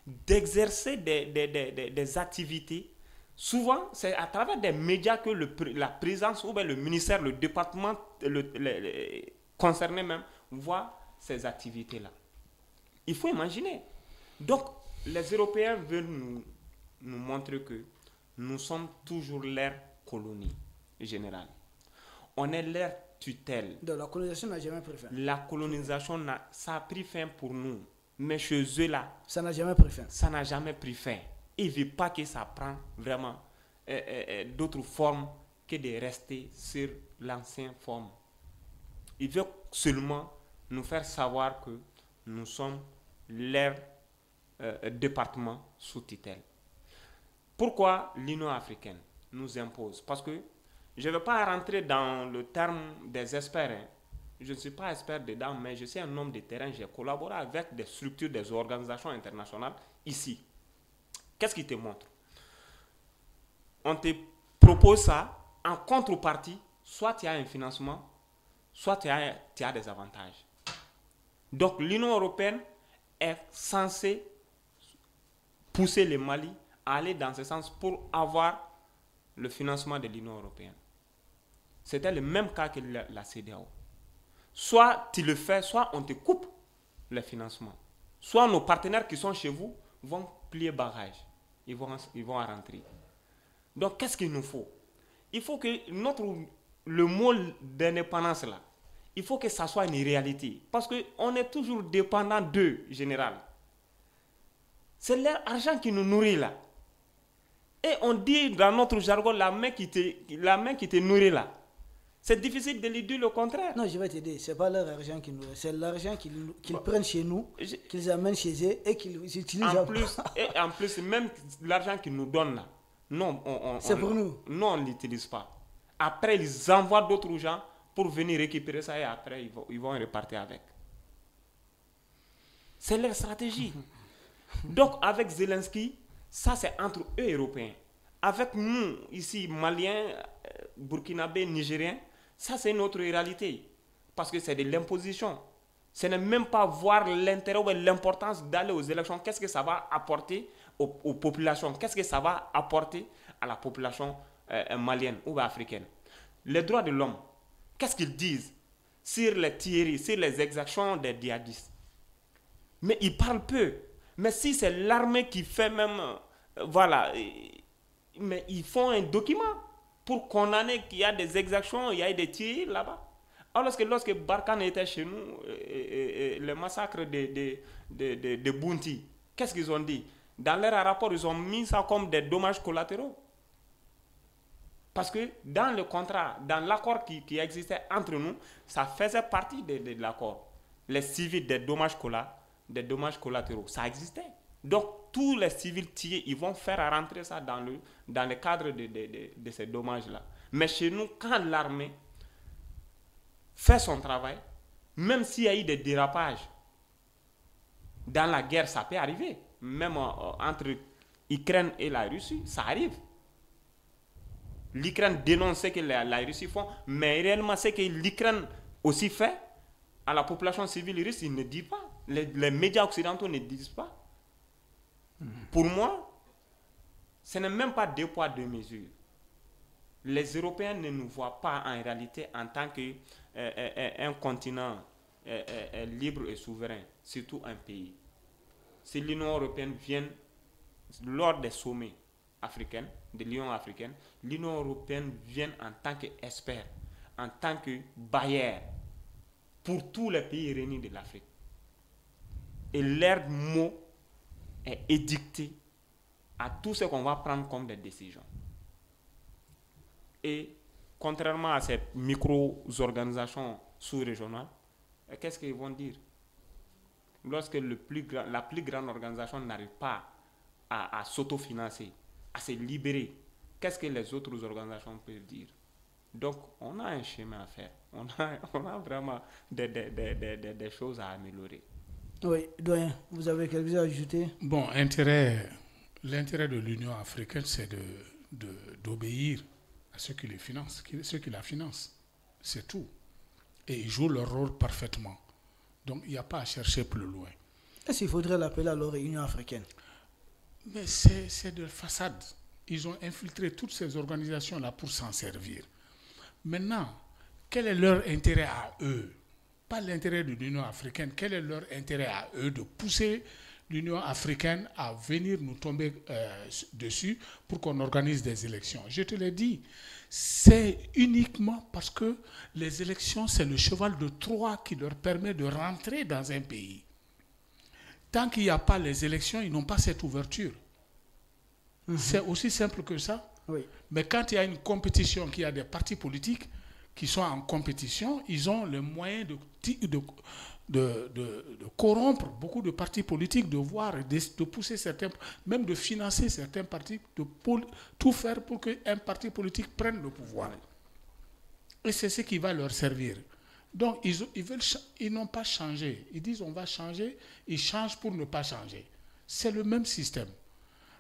d'exercer des activités. Souvent, c'est à travers des médias que la présence ou bien le ministère, le département concerné même, voit ces activités-là. Il faut imaginer. Donc, les Européens veulent nous montrer que nous sommes toujours leur colonie générale. On est leur tutelle. Donc la colonisation n'a jamais pris fin. La colonisation, ça a pris fin pour nous. Mais chez eux là, ça n'a jamais pris fin. Ça n'a jamais pris fin. Ils ne veulent pas que ça prenne vraiment d'autres formes que de rester sur l'ancienne forme. Ils veulent seulement nous faire savoir que nous sommes leur département sous tutelle. Pourquoi l'Union africaine nous impose? Parce que je ne vais pas rentrer dans le terme des experts. Hein. Je ne suis pas expert dedans, mais je suis un homme de terrain. J'ai collaboré avec des structures, des organisations internationales ici. Qu'est-ce qui te montre? On te propose ça. En contrepartie, soit tu as un financement, soit tu as des avantages. Donc l'Union européenne est censée pousser le Mali à aller dans ce sens pour avoir le financement de l'Union européenne. C'était le même cas que la CEDEAO. Soit tu le fais, soit on te coupe le financement. Soit nos partenaires qui sont chez vous vont plier barrage. Ils vont rentrer. Donc, qu'est-ce qu'il nous faut? Il faut que le mot d'indépendance là, il faut que ça soit une réalité. Parce qu'on est toujours dépendant d'eux, général. C'est leur argent qui nous nourrit là. Et on dit dans notre jargon, la main qui te nourrit là. C'est difficile de lui dire le contraire. Non, je vais t'aider. Ce n'est pas leur argent qui nous nourrit. C'est l'argent qu'ils prennent chez nous, qu'ils amènent chez eux et qu'ils utilisent. En plus, même l'argent qu'ils nous donnent là, non, c'est pour nous. Non, on ne l'utilise pas. Après, ils envoient d'autres gens pour venir récupérer ça et après, ils vont repartir avec. C'est leur stratégie. Donc, avec Zelensky, ça c'est entre eux Européens. Avec nous, ici, Maliens, Burkinabés, Nigériens, ça c'est notre réalité. Parce que c'est de l'imposition. Ce n'est même pas voir l'intérêt ou l'importance d'aller aux élections. Qu'est-ce que ça va apporter aux populations? Qu'est-ce que ça va apporter à la population malienne ou africaine? Les droits de l'homme, qu'est-ce qu'ils disent sur les tueries, sur les exactions des djihadistes? Mais ils parlent peu. Mais si c'est l'armée qui fait même... voilà. Mais ils font un document pour condamner qu'il y a des exactions, il y a des tirs là-bas. Alors que lorsque Barkhane était chez nous, le massacre de Bounty, qu'est-ce qu'ils ont dit? Dans leur rapport, ils ont mis ça comme des dommages collatéraux. Parce que dans le contrat, dans l'accord qui existait entre nous, ça faisait partie de l'accord. Les civils des dommages collatéraux, ça existait. Donc, tous les civils tués, ils vont faire rentrer ça dans le cadre de ces dommages-là. Mais chez nous, quand l'armée fait son travail, même s'il y a eu des dérapages, dans la guerre, ça peut arriver. Même entre l'Ukraine et la Russie, ça arrive. L'Ukraine dénonce ce que la Russie font, mais réellement, ce que l'Ukraine aussi fait, à la population civile russe, ils ne disent pas. Les médias occidentaux ne disent pas. Pour moi, ce n'est même pas deux poids, deux mesures. Les Européens ne nous voient pas en réalité en tant qu'un continent libre et souverain, surtout un pays. Si l'Union européenne vient lors des sommets africains, de l'Union africaine, l'Union européenne vient en tant qu'expert, en tant que bailleur pour tous les pays réunis de l'Afrique. Et leur mot est édicté à tout ce qu'on va prendre comme des décisions. Et contrairement à ces micro-organisations sous-régionales, qu'est-ce qu'ils vont dire? Lorsque la plus grande organisation n'arrive pas à s'autofinancer, à se libérer, qu'est-ce que les autres organisations peuvent dire? Donc, on a un chemin à faire. On a vraiment des choses à améliorer. Oui, doyen, vous avez quelque chose à ajouter? Bon, l'intérêt de l'Union africaine, c'est d'obéir à ceux qui la financent. C'est tout. Et ils jouent leur rôle parfaitement. Donc, il n'y a pas à chercher plus loin. Est-ce qu'il faudrait l'appeler alors Union africaine? Mais c'est de façade. Ils ont infiltré toutes ces organisations-là pour s'en servir. Maintenant, quel est leur intérêt à eux? Pas l'intérêt de l'Union africaine. Quel est leur intérêt à eux de pousser l'Union africaine à venir nous tomber dessus pour qu'on organise des élections? Je te l'ai dit, c'est uniquement parce que les élections, c'est le cheval de Troie qui leur permet de rentrer dans un pays. Tant qu'il n'y a pas les élections, ils n'ont pas cette ouverture. C'est aussi simple que ça. Oui. Mais quand il y a une compétition, qu'il y a des partis politiques qui sont en compétition, ils ont le moyen de corrompre beaucoup de partis politiques, de pousser certains, même de financer certains partis, de tout faire pour qu'un parti politique prenne le pouvoir. Et c'est ce qui va leur servir. Donc, ils n'ont pas changé. Ils disent on va changer, ils changent pour ne pas changer. C'est le même système.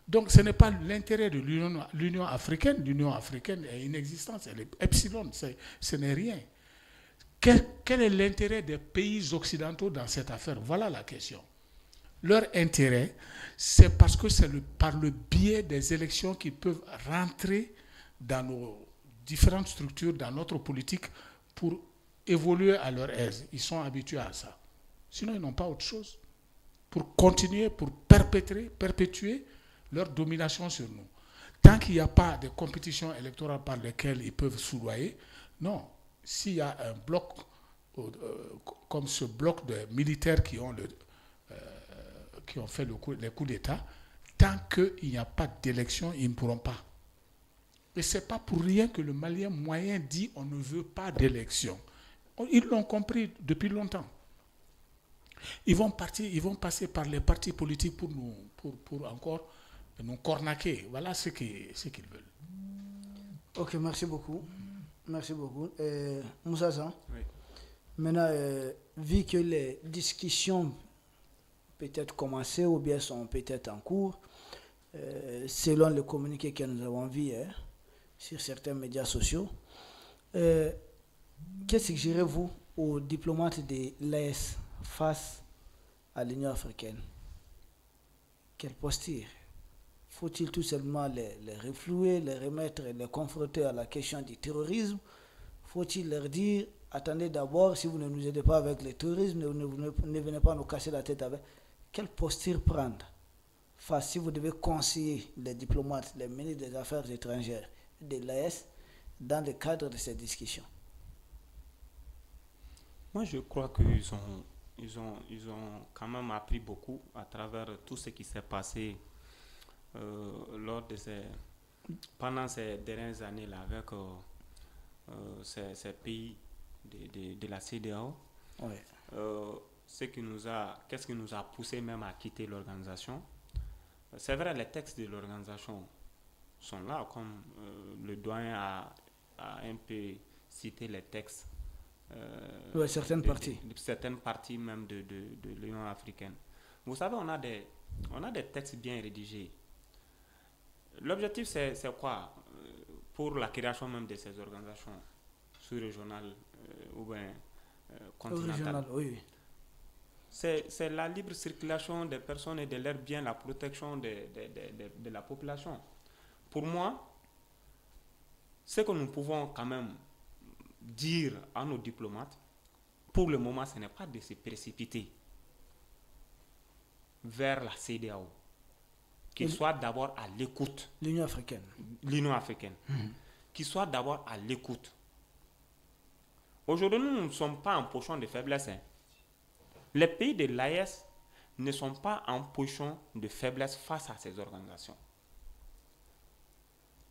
Donc ce n'est pas l'intérêt de l'Union africaine. L'Union africaine est inexistante, elle est epsilon, ce n'est rien. Quel est l'intérêt des pays occidentaux dans cette affaire? Voilà la question. Leur intérêt, c'est parce que c'est par le biais des élections qu'ils peuvent rentrer dans nos différentes structures, dans notre politique, pour évoluer à leur aise. Ils sont habitués à ça. Sinon, ils n'ont pas autre chose. Pour continuer, pour perpétuer leur domination sur nous. Tant qu'il n'y a pas de compétition électorale par lesquelles ils peuvent soudoyer, non. S'il y a un bloc, comme ce bloc de militaires qui ont fait les coups d'État, tant qu'il n'y a pas d'élection, ils ne pourront pas. Et ce n'est pas pour rien que le Malien moyen dit on ne veut pas d'élection. Ils l'ont compris depuis longtemps. Ils vont passer par les partis politiques pour encore nous cornaquer. Voilà ce qu'ils veulent. Ok, merci beaucoup. Merci beaucoup. Moussa Zan, Oui. maintenant, vu que les discussions peut-être commencées ou bien sont peut-être en cours, selon le communiqué que nous avons vu sur certains médias sociaux, que suggérez-vous aux diplomates de l'AES face à l'Union africaine? Quelle posture? Faut-il tout simplement les reflouer, les remettre, les confronter à la question du terrorisme? Faut-il leur dire, attendez d'abord, si vous ne nous aidez pas avec le terrorisme, ne venez pas nous casser la tête avec. Quelle posture prendre face, si vous devez conseiller les diplomates, les ministres des Affaires étrangères de l'AES dans le cadre de ces discussions? Moi, je crois qu'ils ont quand même appris beaucoup à travers tout ce qui s'est passé pendant ces dernières années-là avec ces pays de la CEDEAO. Oui. Qu'est-ce qui nous a poussé même à quitter l'organisation? C'est vrai, les textes de l'organisation sont là, comme le doyen a un peu cité les textes. Oui, certaines parties même de l'Union africaine. Vous savez, on a des textes bien rédigés. L'objectif, c'est quoi? Pour la création même de ces organisations sous-régionales ou bien continentales. Oui. C'est la libre circulation des personnes et de leurs biens, la protection de la population. Pour moi, ce que nous pouvons quand même dire à nos diplomates, pour le moment, ce n'est pas de se précipiter vers la CEDEAO, qu'ils soient d'abord à l'écoute. L'Union africaine. Qu'ils soient d'abord à l'écoute. Aujourd'hui, nous ne sommes pas en position de faiblesse. Les pays de l'AES ne sont pas en position de faiblesse face à ces organisations.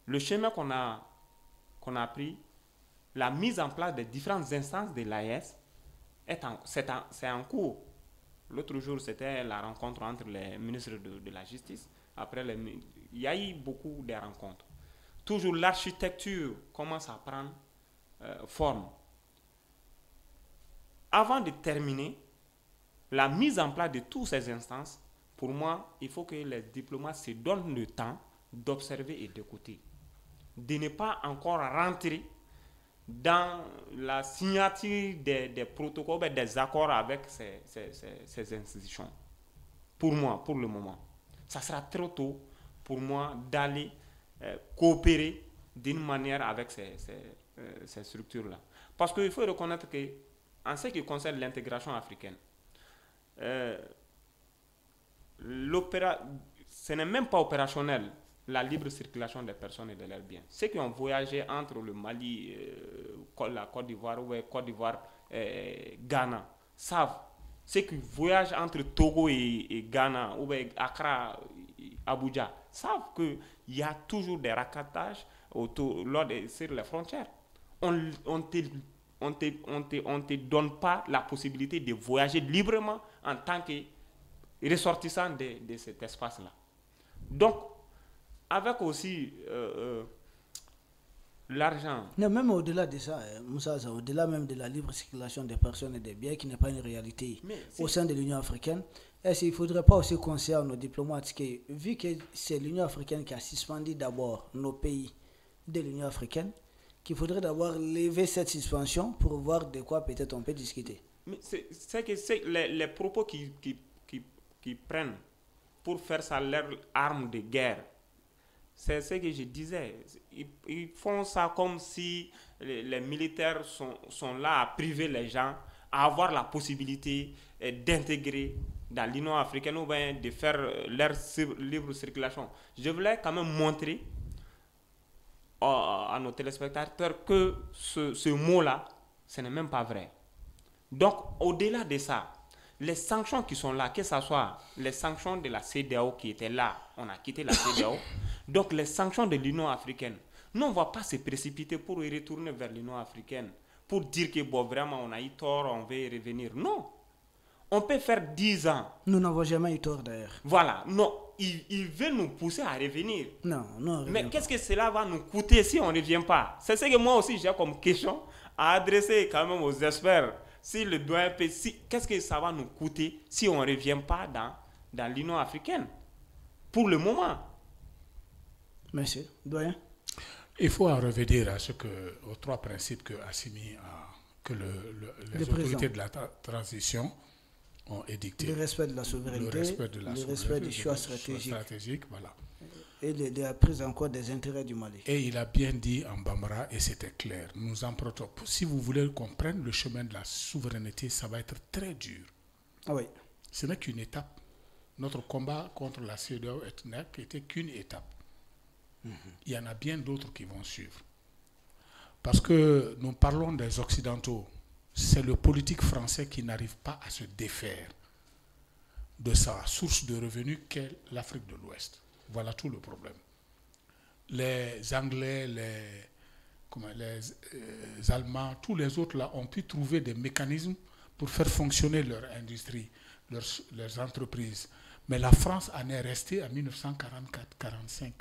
Le chemin qu'on a pris, la mise en place des différentes instances de l'AES, c'est en cours. L'autre jour, c'était la rencontre entre les ministres de la Justice. Après, il y a eu beaucoup de rencontres. Toujours l'architecture commence à prendre forme. Avant de terminer, la mise en place de toutes ces instances, pour moi, il faut que les diplomates se donnent le temps d'observer et d'écouter. De ne pas encore rentrer dans la signature des protocoles, des accords avec ces institutions. Pour moi, pour le moment. Ça sera trop tôt pour moi d'aller coopérer d'une manière avec ces structures-là. Parce qu'il faut reconnaître qu'en ce qui concerne l'intégration africaine, ce n'est même pas opérationnel, la libre circulation des personnes et de leurs biens. Ceux qui ont voyagé entre le Mali, la Côte d'Ivoire, Ghana, savent. Ceux qui voyagent entre Togo et Ghana, ou Accra, Abuja, savent qu'il y a toujours des raccatages sur les frontières. On te donne pas la possibilité de voyager librement en tant que ressortissant de cet espace-là. Donc, avec aussi l'argent. Non, même au-delà de ça, Moussa, au-delà même de la libre circulation des personnes et des biens, qui n'est pas une réalité au sein de l'Union africaine, est-ce qu'il ne faudrait pas aussi conseiller à nos diplomates que, vu que c'est l'Union africaine qui a suspendu d'abord nos pays de l'Union africaine, qu'il faudrait d'abord lever cette suspension pour voir de quoi peut-être on peut discuter. Mais c'est que les propos qui prennent pour faire ça leur arme de guerre, c'est ce que je disais. Ils font ça comme si les militaires sont là à priver les gens à avoir la possibilité d'intégrer dans l'Union africaine ou bien de faire leur libre circulation. Je voulais quand même montrer à nos téléspectateurs que ce mot-là, ce n'est même pas vrai. Donc, au-delà de ça, les sanctions qui sont là, que ce soit les sanctions de la CEDEAO qui étaient là, on a quitté la CEDEAO, donc les sanctions de l'Union africaine, nous on ne va pas se précipiter pour y retourner vers l'Union africaine, pour dire que bon, vraiment on a eu tort, on veut y revenir. Non. On peut faire 10 ans. Nous n'avons jamais eu tort d'ailleurs. Voilà. Non, ils veulent nous pousser à revenir. Non, non. Mais qu'est-ce que cela va nous coûter si on ne revient pas? C'est ce que moi aussi j'ai comme question à adresser quand même aux experts. Si le doyen peut, qu'est-ce que ça va nous coûter si on ne revient pas dans l'Union africaine? Pour le moment. Merci. Doyen? Il faut en revenir aux 3 principes que Assimi que les autorités de la transition ont édicté. Le respect de la souveraineté, le respect du choix stratégique, voilà. Et la prise en compte des intérêts du Mali. Et il a bien dit en Bambara, et c'était clair, nous empruntons. Si vous voulez qu'on prenne le chemin de la souveraineté, ça va être très dur. Ah oui. Ce n'est qu'une étape. Notre combat contre la CEDEAO n'était qu'une étape. Il y en a bien d'autres qui vont suivre. Parce que nous parlons des Occidentaux. C'est le politique français qui n'arrive pas à se défaire de sa source de revenus qu'est l'Afrique de l'Ouest. Voilà tout le problème. Les Anglais, les Allemands, tous les autres là ont pu trouver des mécanismes pour faire fonctionner leur industrie, leurs entreprises. Mais la France en est restée en 1944-45.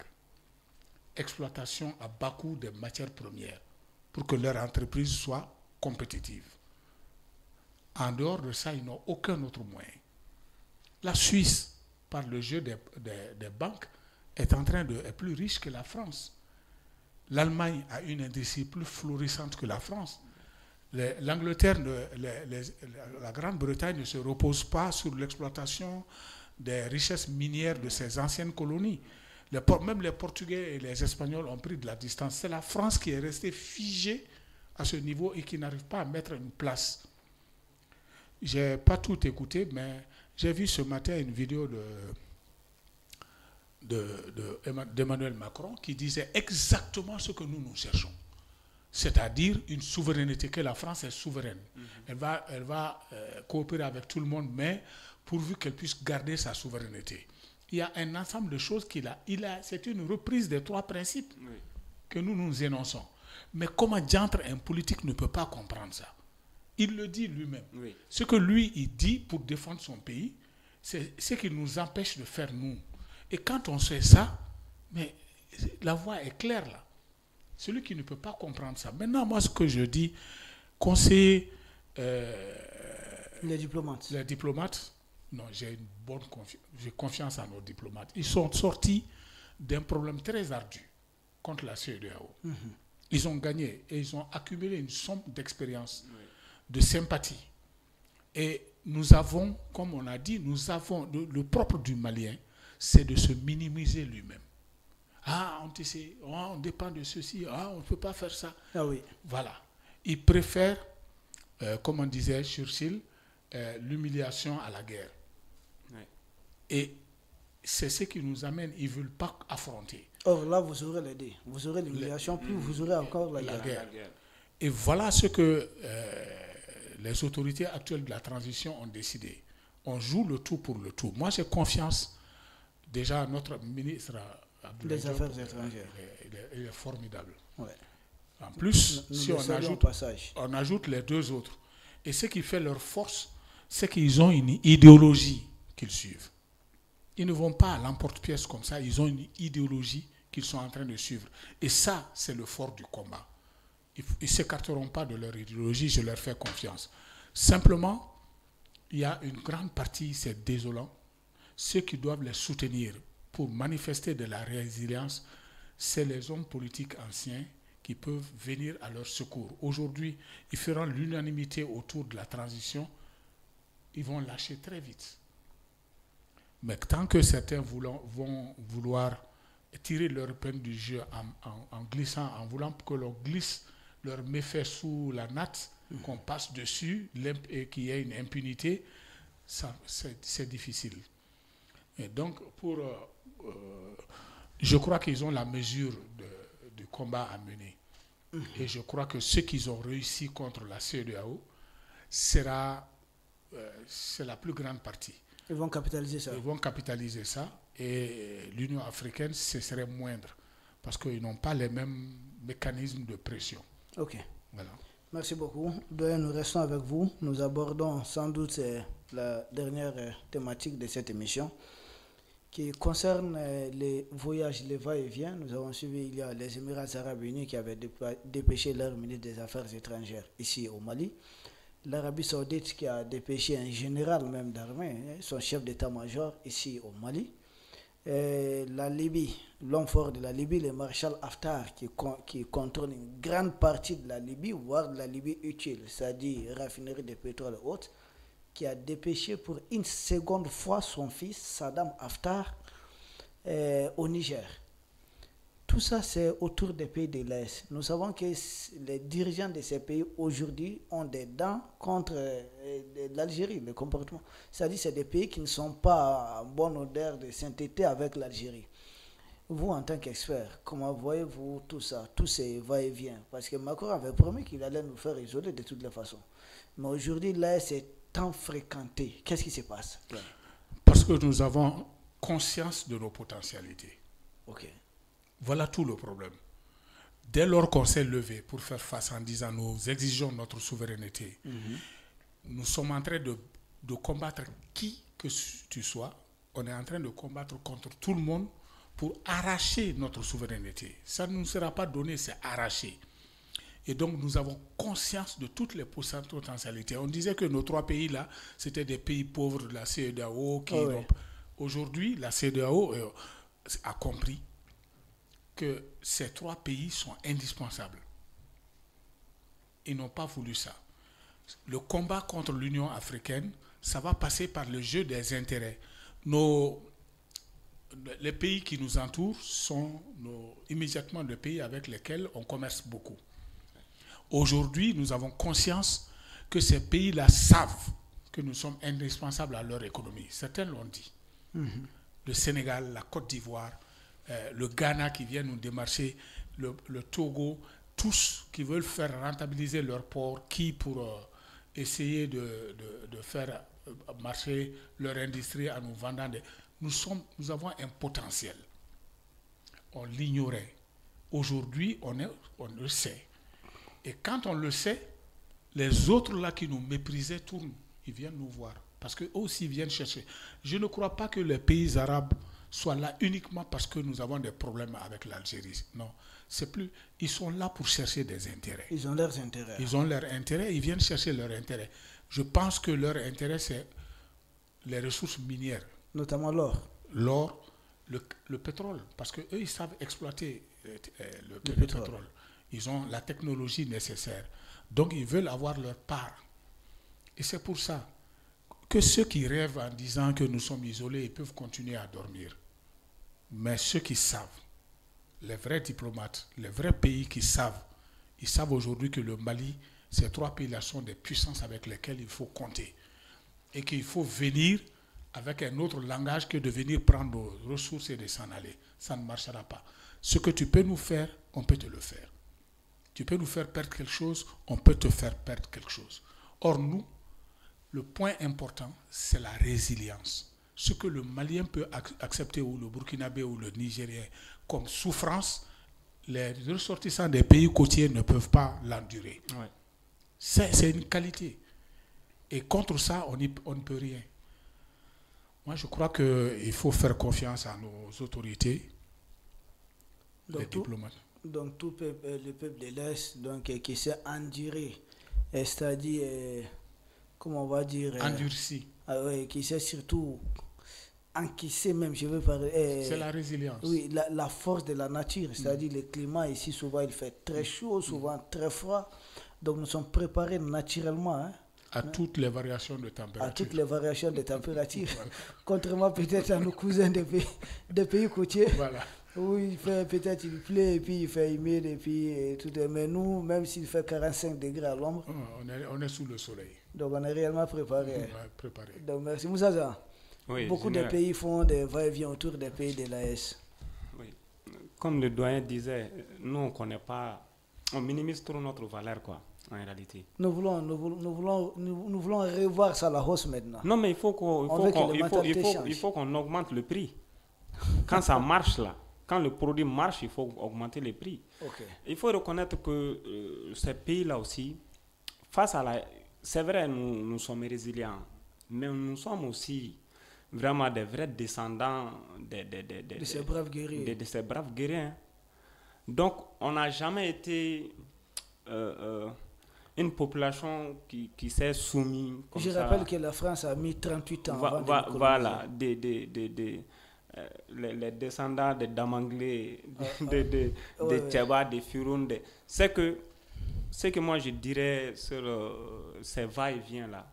Exploitation à bas coût des matières premières pour que leur entreprise soit compétitive. En dehors de ça, ils n'ont aucun autre moyen. La Suisse, par le jeu des banques, est plus riche que la France. L'Allemagne a une industrie plus florissante que la France. L'Angleterre, la Grande-Bretagne ne se repose pas sur l'exploitation des richesses minières de ses anciennes colonies. Même les Portugais et les Espagnols ont pris de la distance. C'est la France qui est restée figée à ce niveau et qui n'arrive pas à mettre une place. Je n'ai pas tout écouté, mais j'ai vu ce matin une vidéo d'Emmanuel Macron qui disait exactement ce que nous cherchons. C'est-à-dire une souveraineté, que la France est souveraine. Elle va coopérer avec tout le monde, mais pourvu qu'elle puisse garder sa souveraineté. Il y a un ensemble de choses c'est une reprise des 3 principes que nous énonçons. Mais comment diantre un politique ne peut pas comprendre ça? Il le dit lui-même. Oui. Ce que lui, il dit pour défendre son pays, c'est ce qui nous empêche de faire nous. Et quand on sait ça, mais la voie est claire là. Celui qui ne peut pas comprendre ça. Maintenant, moi, ce que je dis, conseiller les diplomates, non, j'ai confiance en nos diplomates. Ils sont sortis d'un problème très ardu contre la CEDEAO. Ils ont gagné et ils ont accumulé une somme d'expérience, de sympathie. Et nous avons, comme on a dit, le propre du Malien, c'est de se minimiser lui-même. Ah, on dépend de ceci, on ne peut pas faire ça. Ah oui. Voilà. Ils préfèrent, comme on disait Churchill, l'humiliation à la guerre. Oui. Et c'est ce qui nous amène, ils ne veulent pas affronter. Or là, vous aurez les deux. Vous aurez l'humiliation, puis vous aurez encore la guerre. Et voilà ce que les autorités actuelles de la transition ont décidé. On joue le tout pour le tout. Moi, j'ai confiance. Déjà, notre ministre des Affaires étrangères. Il est formidable. Ouais. En plus, si on ajoute les 2 autres, et ce qui fait leur force, c'est qu'ils ont une idéologie qu'ils suivent. Ils ne vont pas à l'emporte-pièce comme ça, ils ont une idéologie qu'ils sont en train de suivre. Et ça, c'est le fort du combat. Ils ne s'écarteront pas de leur idéologie, je leur fais confiance. Simplement, il y a une grande partie, c'est désolant, ceux qui doivent les soutenir pour manifester de la résilience, c'est les hommes politiques anciens qui peuvent venir à leur secours. Aujourd'hui, ils feront l'unanimité autour de la transition, ils vont lâcher très vite. Mais tant que certains vont vouloir tirer leur épingle du jeu en glissant, en voulant que l'on glisse leurs méfaits sous la natte, qu'on passe dessus et qu'il y ait une impunité, c'est difficile. Et donc, je crois qu'ils ont la mesure du combat à mener. Et je crois que ce qu'ils ont réussi contre la CEDEAO c'est la plus grande partie. Ils vont capitaliser ça. Ils vont capitaliser ça. Et l'Union africaine, ce serait moindre. Parce qu'ils n'ont pas les mêmes mécanismes de pression. Ok. Voilà. Merci beaucoup. Nous restons avec vous. Nous abordons sans doute la dernière thématique de cette émission qui concerne les voyages, les va-et-vient. Nous avons suivi, il y a les Émirats arabes unis qui avaient dépêché leur ministre des Affaires étrangères ici au Mali. L'Arabie saoudite qui a dépêché un général même d'armée, son chef d'état-major ici au Mali. Et la Libye, l'homme fort de la Libye, le maréchal Haftar qui contrôle une grande partie de la Libye, voire de la Libye utile, c'est-à-dire raffinerie de pétrole et autres, qui a dépêché pour une seconde fois son fils Saddam Haftar au Niger. Tout ça, c'est autour des pays de l'Est. Nous savons que les dirigeants de ces pays aujourd'hui ont des dents contre l'Algérie, le comportement. C'est-à-dire que c'est des pays qui ne sont pas en bonne odeur de sainteté avec l'Algérie. Vous, en tant qu'expert, comment voyez-vous tout ça, tous ces va-et-vient? Parce que Macron avait promis qu'il allait nous faire isoler de toutes les façons. Mais aujourd'hui, l'Est est tant fréquenté. Qu'est-ce qui se passe? Parce que nous avons conscience de nos potentialités. Ok. Voilà tout le problème. Dès lors qu'on s'est levé pour faire face en disant nous exigeons notre souveraineté, nous sommes en train de combattre qui que tu sois. On est en train de combattre contre tout le monde pour arracher notre souveraineté. Ça ne nous sera pas donné, c'est arraché. Et donc nous avons conscience de toutes les potentialités. On disait que nos trois pays-là, c'était des pays pauvres de la CEDEAO. Aujourd'hui, la CEDEAO a compris que ces trois pays sont indispensables. Ils n'ont pas voulu ça. Le combat contre l'Union africaine, ça va passer par le jeu des intérêts. Les pays qui nous entourent sont immédiatement les pays avec lesquels on commerce beaucoup. Aujourd'hui, nous avons conscience que ces pays-là savent que nous sommes indispensables à leur économie. Certains l'ont dit. Le Sénégal, la Côte d'Ivoire, le Ghana qui vient nous démarcher, le Togo, tous qui veulent faire rentabiliser leur port, qui pour essayer de faire marcher leur industrie en nous vendant des... Nous avons un potentiel. On l'ignorait. Aujourd'hui, on le sait. Et quand on le sait, les autres là qui nous méprisaient tournent. Ils viennent nous voir. Parce qu'eux aussi viennent chercher. Je ne crois pas que les pays arabes soient là uniquement parce que nous avons des problèmes avec l'Algérie. Non, c'est plus. Ils sont là pour chercher des intérêts. Ils ont leurs intérêts. Ils ont leurs intérêts, ils viennent chercher leurs intérêts. Je pense que leur intérêt, c'est les ressources minières. Notamment l'or. L'or, le pétrole. Parce qu'eux, ils savent exploiter le pétrole. Ils ont la technologie nécessaire. Donc, ils veulent avoir leur part. Et c'est pour ça que ceux qui rêvent en disant que nous sommes isolés, ils peuvent continuer à dormir. Mais ceux qui savent, les vrais diplomates, les vrais pays qui savent, ils savent aujourd'hui que le Mali, ces trois pays-là sont des puissances avec lesquelles il faut compter. Et qu'il faut venir avec un autre langage que de venir prendre nos ressources et de s'en aller. Ça ne marchera pas. Ce que tu peux nous faire, on peut te le faire. Tu peux nous faire perdre quelque chose, on peut te faire perdre quelque chose. Or, nous, le point important, c'est la résilience. Ce que le Malien peut accepter, ou le Burkinabé, ou le Nigérien, comme souffrance, les ressortissants des pays côtiers ne peuvent pas l'endurer. Ouais. C'est une qualité. Et contre ça, on ne peut rien. Moi, je crois qu'il faut faire confiance à nos autorités. les diplomates. Donc tout le peuple de l'Est donc, qui s'est enduré, c'est-à-dire, comment on va dire... endurci. Qui s'est surtout encaissé même, je veux parler... c'est la résilience. Oui, la force de la nature, c'est-à-dire le climat ici, souvent il fait très chaud, souvent très froid. Donc nous sommes préparés naturellement, hein, à toutes les variations de température. À toutes les variations de température. Contrairement peut-être à nos cousins des pays côtiers. Voilà. Où peut-être il pleut et puis il fait humide et puis tout. Mais nous, même s'il fait 45 degrés à l'ombre, on est sous le soleil. Donc on est réellement préparé. Donc merci Moussa. Oui, beaucoup de pays font des va-et-vient autour des pays de l'AES. Oui. Comme le doyen disait, nous on ne connaît pas, on minimise trop notre valeur quoi. En réalité. Nous voulons revoir ça à la hausse maintenant. Non, mais il faut qu'on augmente le prix. Quand ça marche là, quand le produit marche, il faut augmenter les prix. Okay. Il faut reconnaître que ces pays-là aussi, face à la... C'est vrai, nous sommes résilients, mais nous sommes aussi vraiment des vrais descendants de ces braves guerriers. De ces braves guerriers. Hein. Donc, on n'a jamais été... une population qui s'est soumise comme ça. Je rappelle que la France a mis 38 ans avant de voilà, les descendants de Damanglé, de Tchaba, de Firoun. Ce que moi je dirais sur ces va-et-vient là,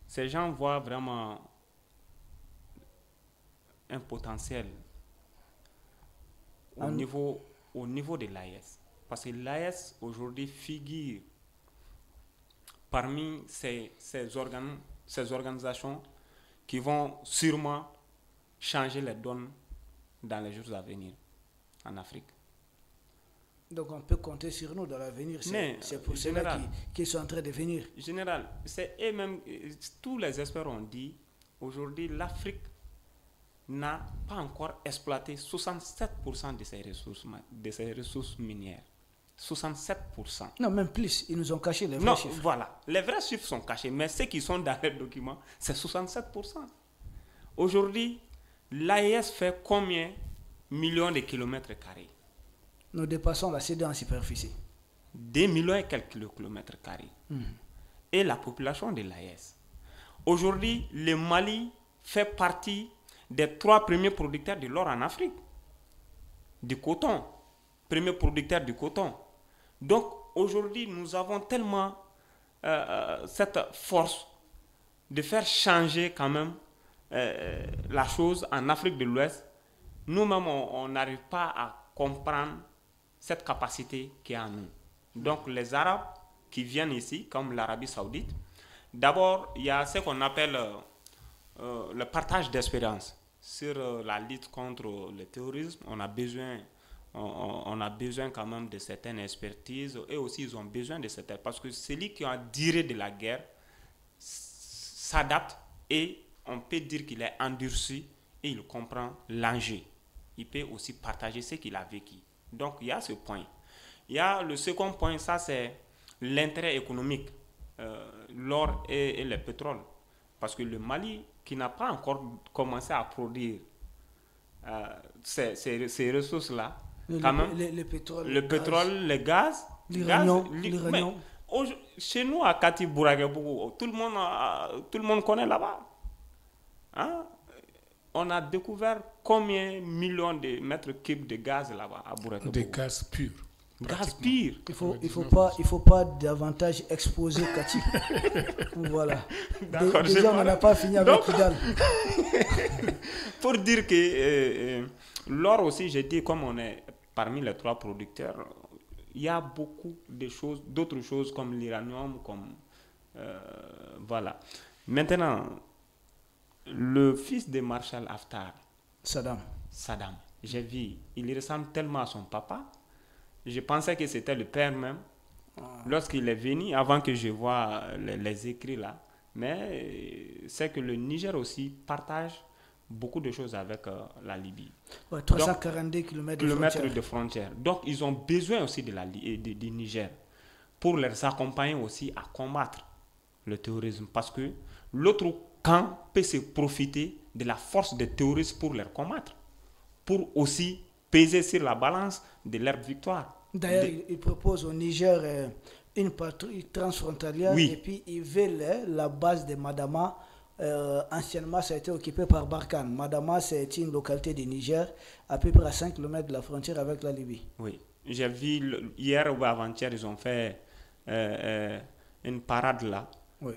ces gens voient vraiment un potentiel au niveau de l'AES. Parce que l'AES aujourd'hui figure parmi ces organisations qui vont sûrement changer les donnes dans les jours à venir en Afrique. Donc on peut compter sur nous dans l'avenir. C'est pour cela qu'ils sont en train de venir. Général, et même tous les experts ont dit aujourd'hui l'Afrique n'a pas encore exploité 67% de ses ressources minières. 67%. Non, même plus. Ils nous ont caché les vrais chiffres. Voilà. Les vrais chiffres sont cachés, mais ceux qui sont dans les documents, c'est 67%. Aujourd'hui, l'AES fait combien millions de kilomètres carrés? Nous dépassons la CD en superficie. 2 millions et quelques kilomètres carrés. Et la population de l'AES. Aujourd'hui, le Mali fait partie des 3 premiers producteurs de l'or en Afrique. Du coton. Premier producteur du coton. Donc, aujourd'hui, nous avons tellement cette force de faire changer quand même la chose en Afrique de l'Ouest. Nous-mêmes, on n'arrive pas à comprendre cette capacité qui est en nous. Donc, les Arabes qui viennent ici, comme l'Arabie Saoudite, d'abord, il y a ce qu'on appelle le partage d'expérience sur la lutte contre le terrorisme. On a besoin quand même de certaines expertises et aussi ils ont besoin de certaines, parce que celui qui a duré de la guerre s'adapte et on peut dire qu'il est endurci et il comprend l'enjeu. Il peut aussi partager ce qu'il a vécu. Donc il y a ce point. Il y a le second point, ça c'est l'intérêt économique, l'or et le pétrole. Parce que le Mali, qui n'a pas encore commencé à produire ces ressources-là, le pétrole, le gaz, l'uranium. Chez nous, à Kati Bouraguebougou, tout le monde connaît là-bas. Hein? On a découvert combien de millions de mètres cubes de gaz là-bas à Bouraguebougou. De gaz pur. Gaz pur. Il faut pas davantage exposer Kati. Voilà. Déjà, on n'a pas fini avec Kidal. Pour dire que l'or aussi, j'ai dit, comme on est parmi les 3 producteurs, il y a beaucoup de choses, d'autres choses comme l'uranium, comme voilà. Maintenant, le fils de Marshal Haftar, Saddam, j'ai vu, il ressemble tellement à son papa. Je pensais que c'était le père même. Lorsqu'il est venu, avant que je voie les écrits là, mais c'est que le Niger aussi partage beaucoup de choses avec la Libye. 342 km de frontière. Donc, ils ont besoin aussi du Niger pour les accompagner aussi à combattre le terrorisme. Parce que l'autre camp peut se profiter de la force des terroristes pour les combattre. Pour aussi peser sur la balance de leur victoire. D'ailleurs, il propose au Niger une patrouille transfrontalière, oui. Et puis ils veulent la base de Madama. Anciennement, ça a été occupé par Barkhane. Madama, c'est une localité du Niger, à peu près à 5 km de la frontière avec la Libye. Oui, j'ai vu hier ou avant-hier, ils ont fait une parade là. Oui.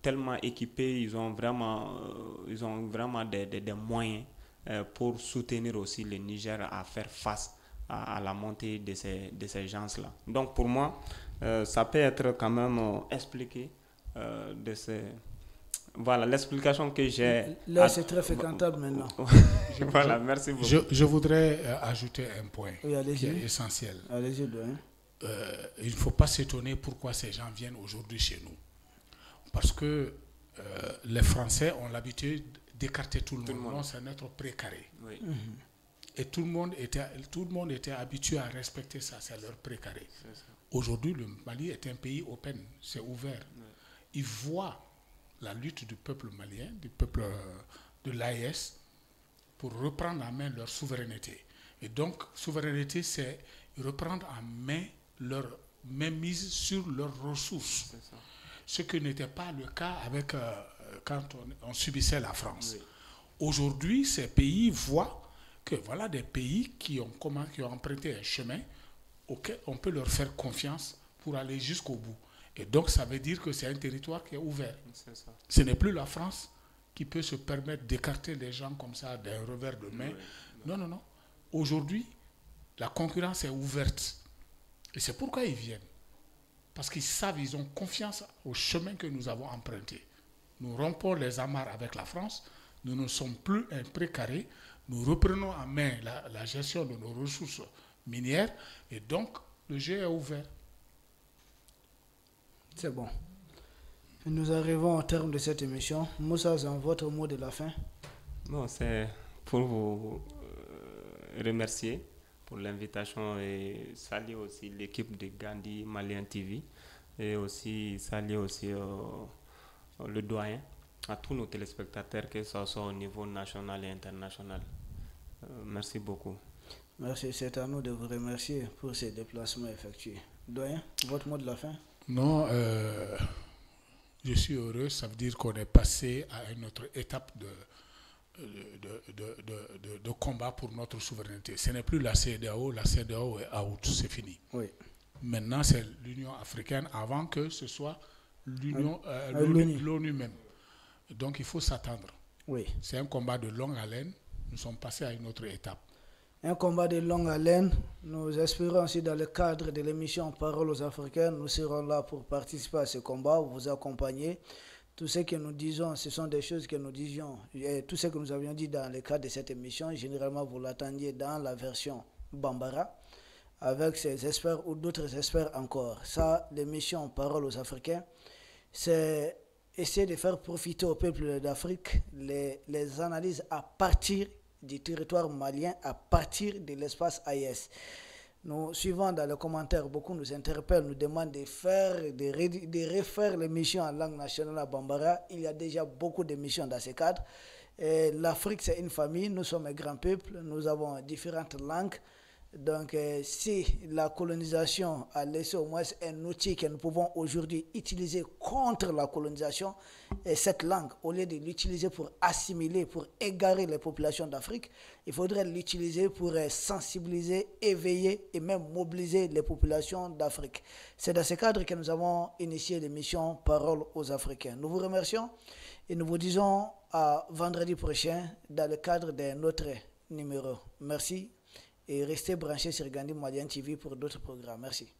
Tellement équipés, ils ont vraiment des moyens pour soutenir aussi le Niger à faire face à la montée de ces gens-là. Donc pour moi, ça peut être quand même expliqué de ces... Voilà l'explication que j'ai. Là, c'est très fréquentable maintenant. Voilà, merci beaucoup. Je voudrais ajouter un point qui est essentiel. Allez-y, il ne faut pas s'étonner pourquoi ces gens viennent aujourd'hui chez nous. Parce que les Français ont l'habitude d'écarter tout le monde. Non, c'est notre précaré. Oui. Et tout le monde était habitué à respecter ça, c'est leur précaré. Aujourd'hui, le Mali est un pays open, c'est ouvert. Oui. Ils voient la lutte du peuple malien, du peuple de l'AES, pour reprendre en main leur souveraineté. Et donc, souveraineté, c'est reprendre en main leur mainmise sur leurs ressources. Ce qui n'était pas le cas avec, quand on subissait la France. Oui. Aujourd'hui, ces pays voient que voilà des pays qui ont emprunté un chemin auquel on peut leur faire confiance pour aller jusqu'au bout. Et donc, ça veut dire que c'est un territoire qui est ouvert. C'est ça. Ce n'est plus la France qui peut se permettre d'écarter les gens comme ça d'un revers de main. Oui. Non. Aujourd'hui, la concurrence est ouverte. Et c'est pourquoi ils viennent. Parce qu'ils savent, ils ont confiance au chemin que nous avons emprunté. Nous rompons les amarres avec la France. Nous ne sommes plus un précaré. Nous reprenons en main la gestion de nos ressources minières. Et donc, le jeu est ouvert. C'est bon. Nous arrivons au terme de cette émission. Moussa, votre mot de la fin. Bon, c'est pour vous remercier pour l'invitation et saluer aussi l'équipe de Gandhi Malien TV et aussi saluer aussi le doyen à tous nos téléspectateurs, que ce soit au niveau national et international. Merci beaucoup. Merci, c'est à nous de vous remercier pour ces déplacements effectués. Doyen, votre mot de la fin? Non, je suis heureux, ça veut dire qu'on est passé à une autre étape de combat pour notre souveraineté. Ce n'est plus la CEDEAO est out, c'est fini. Oui. Maintenant, c'est l'Union africaine avant que ce soit l'ONU même. Donc, il faut s'attendre. Oui. C'est un combat de longue haleine. Nous sommes passés à une autre étape. Un combat de longue haleine. Nous espérons aussi dans le cadre de l'émission Parole aux Africains, nous serons là pour participer à ce combat, vous accompagner. Tout ce que nous disons, ce sont des choses que nous disions. Et tout ce que nous avions dit dans le cadre de cette émission, généralement vous l'attendiez dans la version Bambara, avec ses experts ou d'autres experts encore. Ça, l'émission Parole aux Africains, c'est essayer de faire profiter au peuple d'Afrique les analyses à partir du territoire malien, à partir de l'espace AES. Nous suivons dans les commentaires, beaucoup nous interpellent, nous demandent de refaire l'émission en langue nationale à Bambara. Il y a déjà beaucoup d'émissions dans ce cadre. L'Afrique, c'est une famille, nous sommes un grand peuple, nous avons différentes langues. Donc, si la colonisation a laissé au moins un outil que nous pouvons aujourd'hui utiliser contre la colonisation, et cette langue, au lieu de l'utiliser pour assimiler, pour égarer les populations d'Afrique, il faudrait l'utiliser pour sensibiliser, éveiller et même mobiliser les populations d'Afrique. C'est dans ce cadre que nous avons initié l'émission Parole aux Africains. Nous vous remercions et nous vous disons à vendredi prochain dans le cadre de notre numéro. Merci. Et restez branchés sur Gandhi Malien TV pour d'autres programmes. Merci.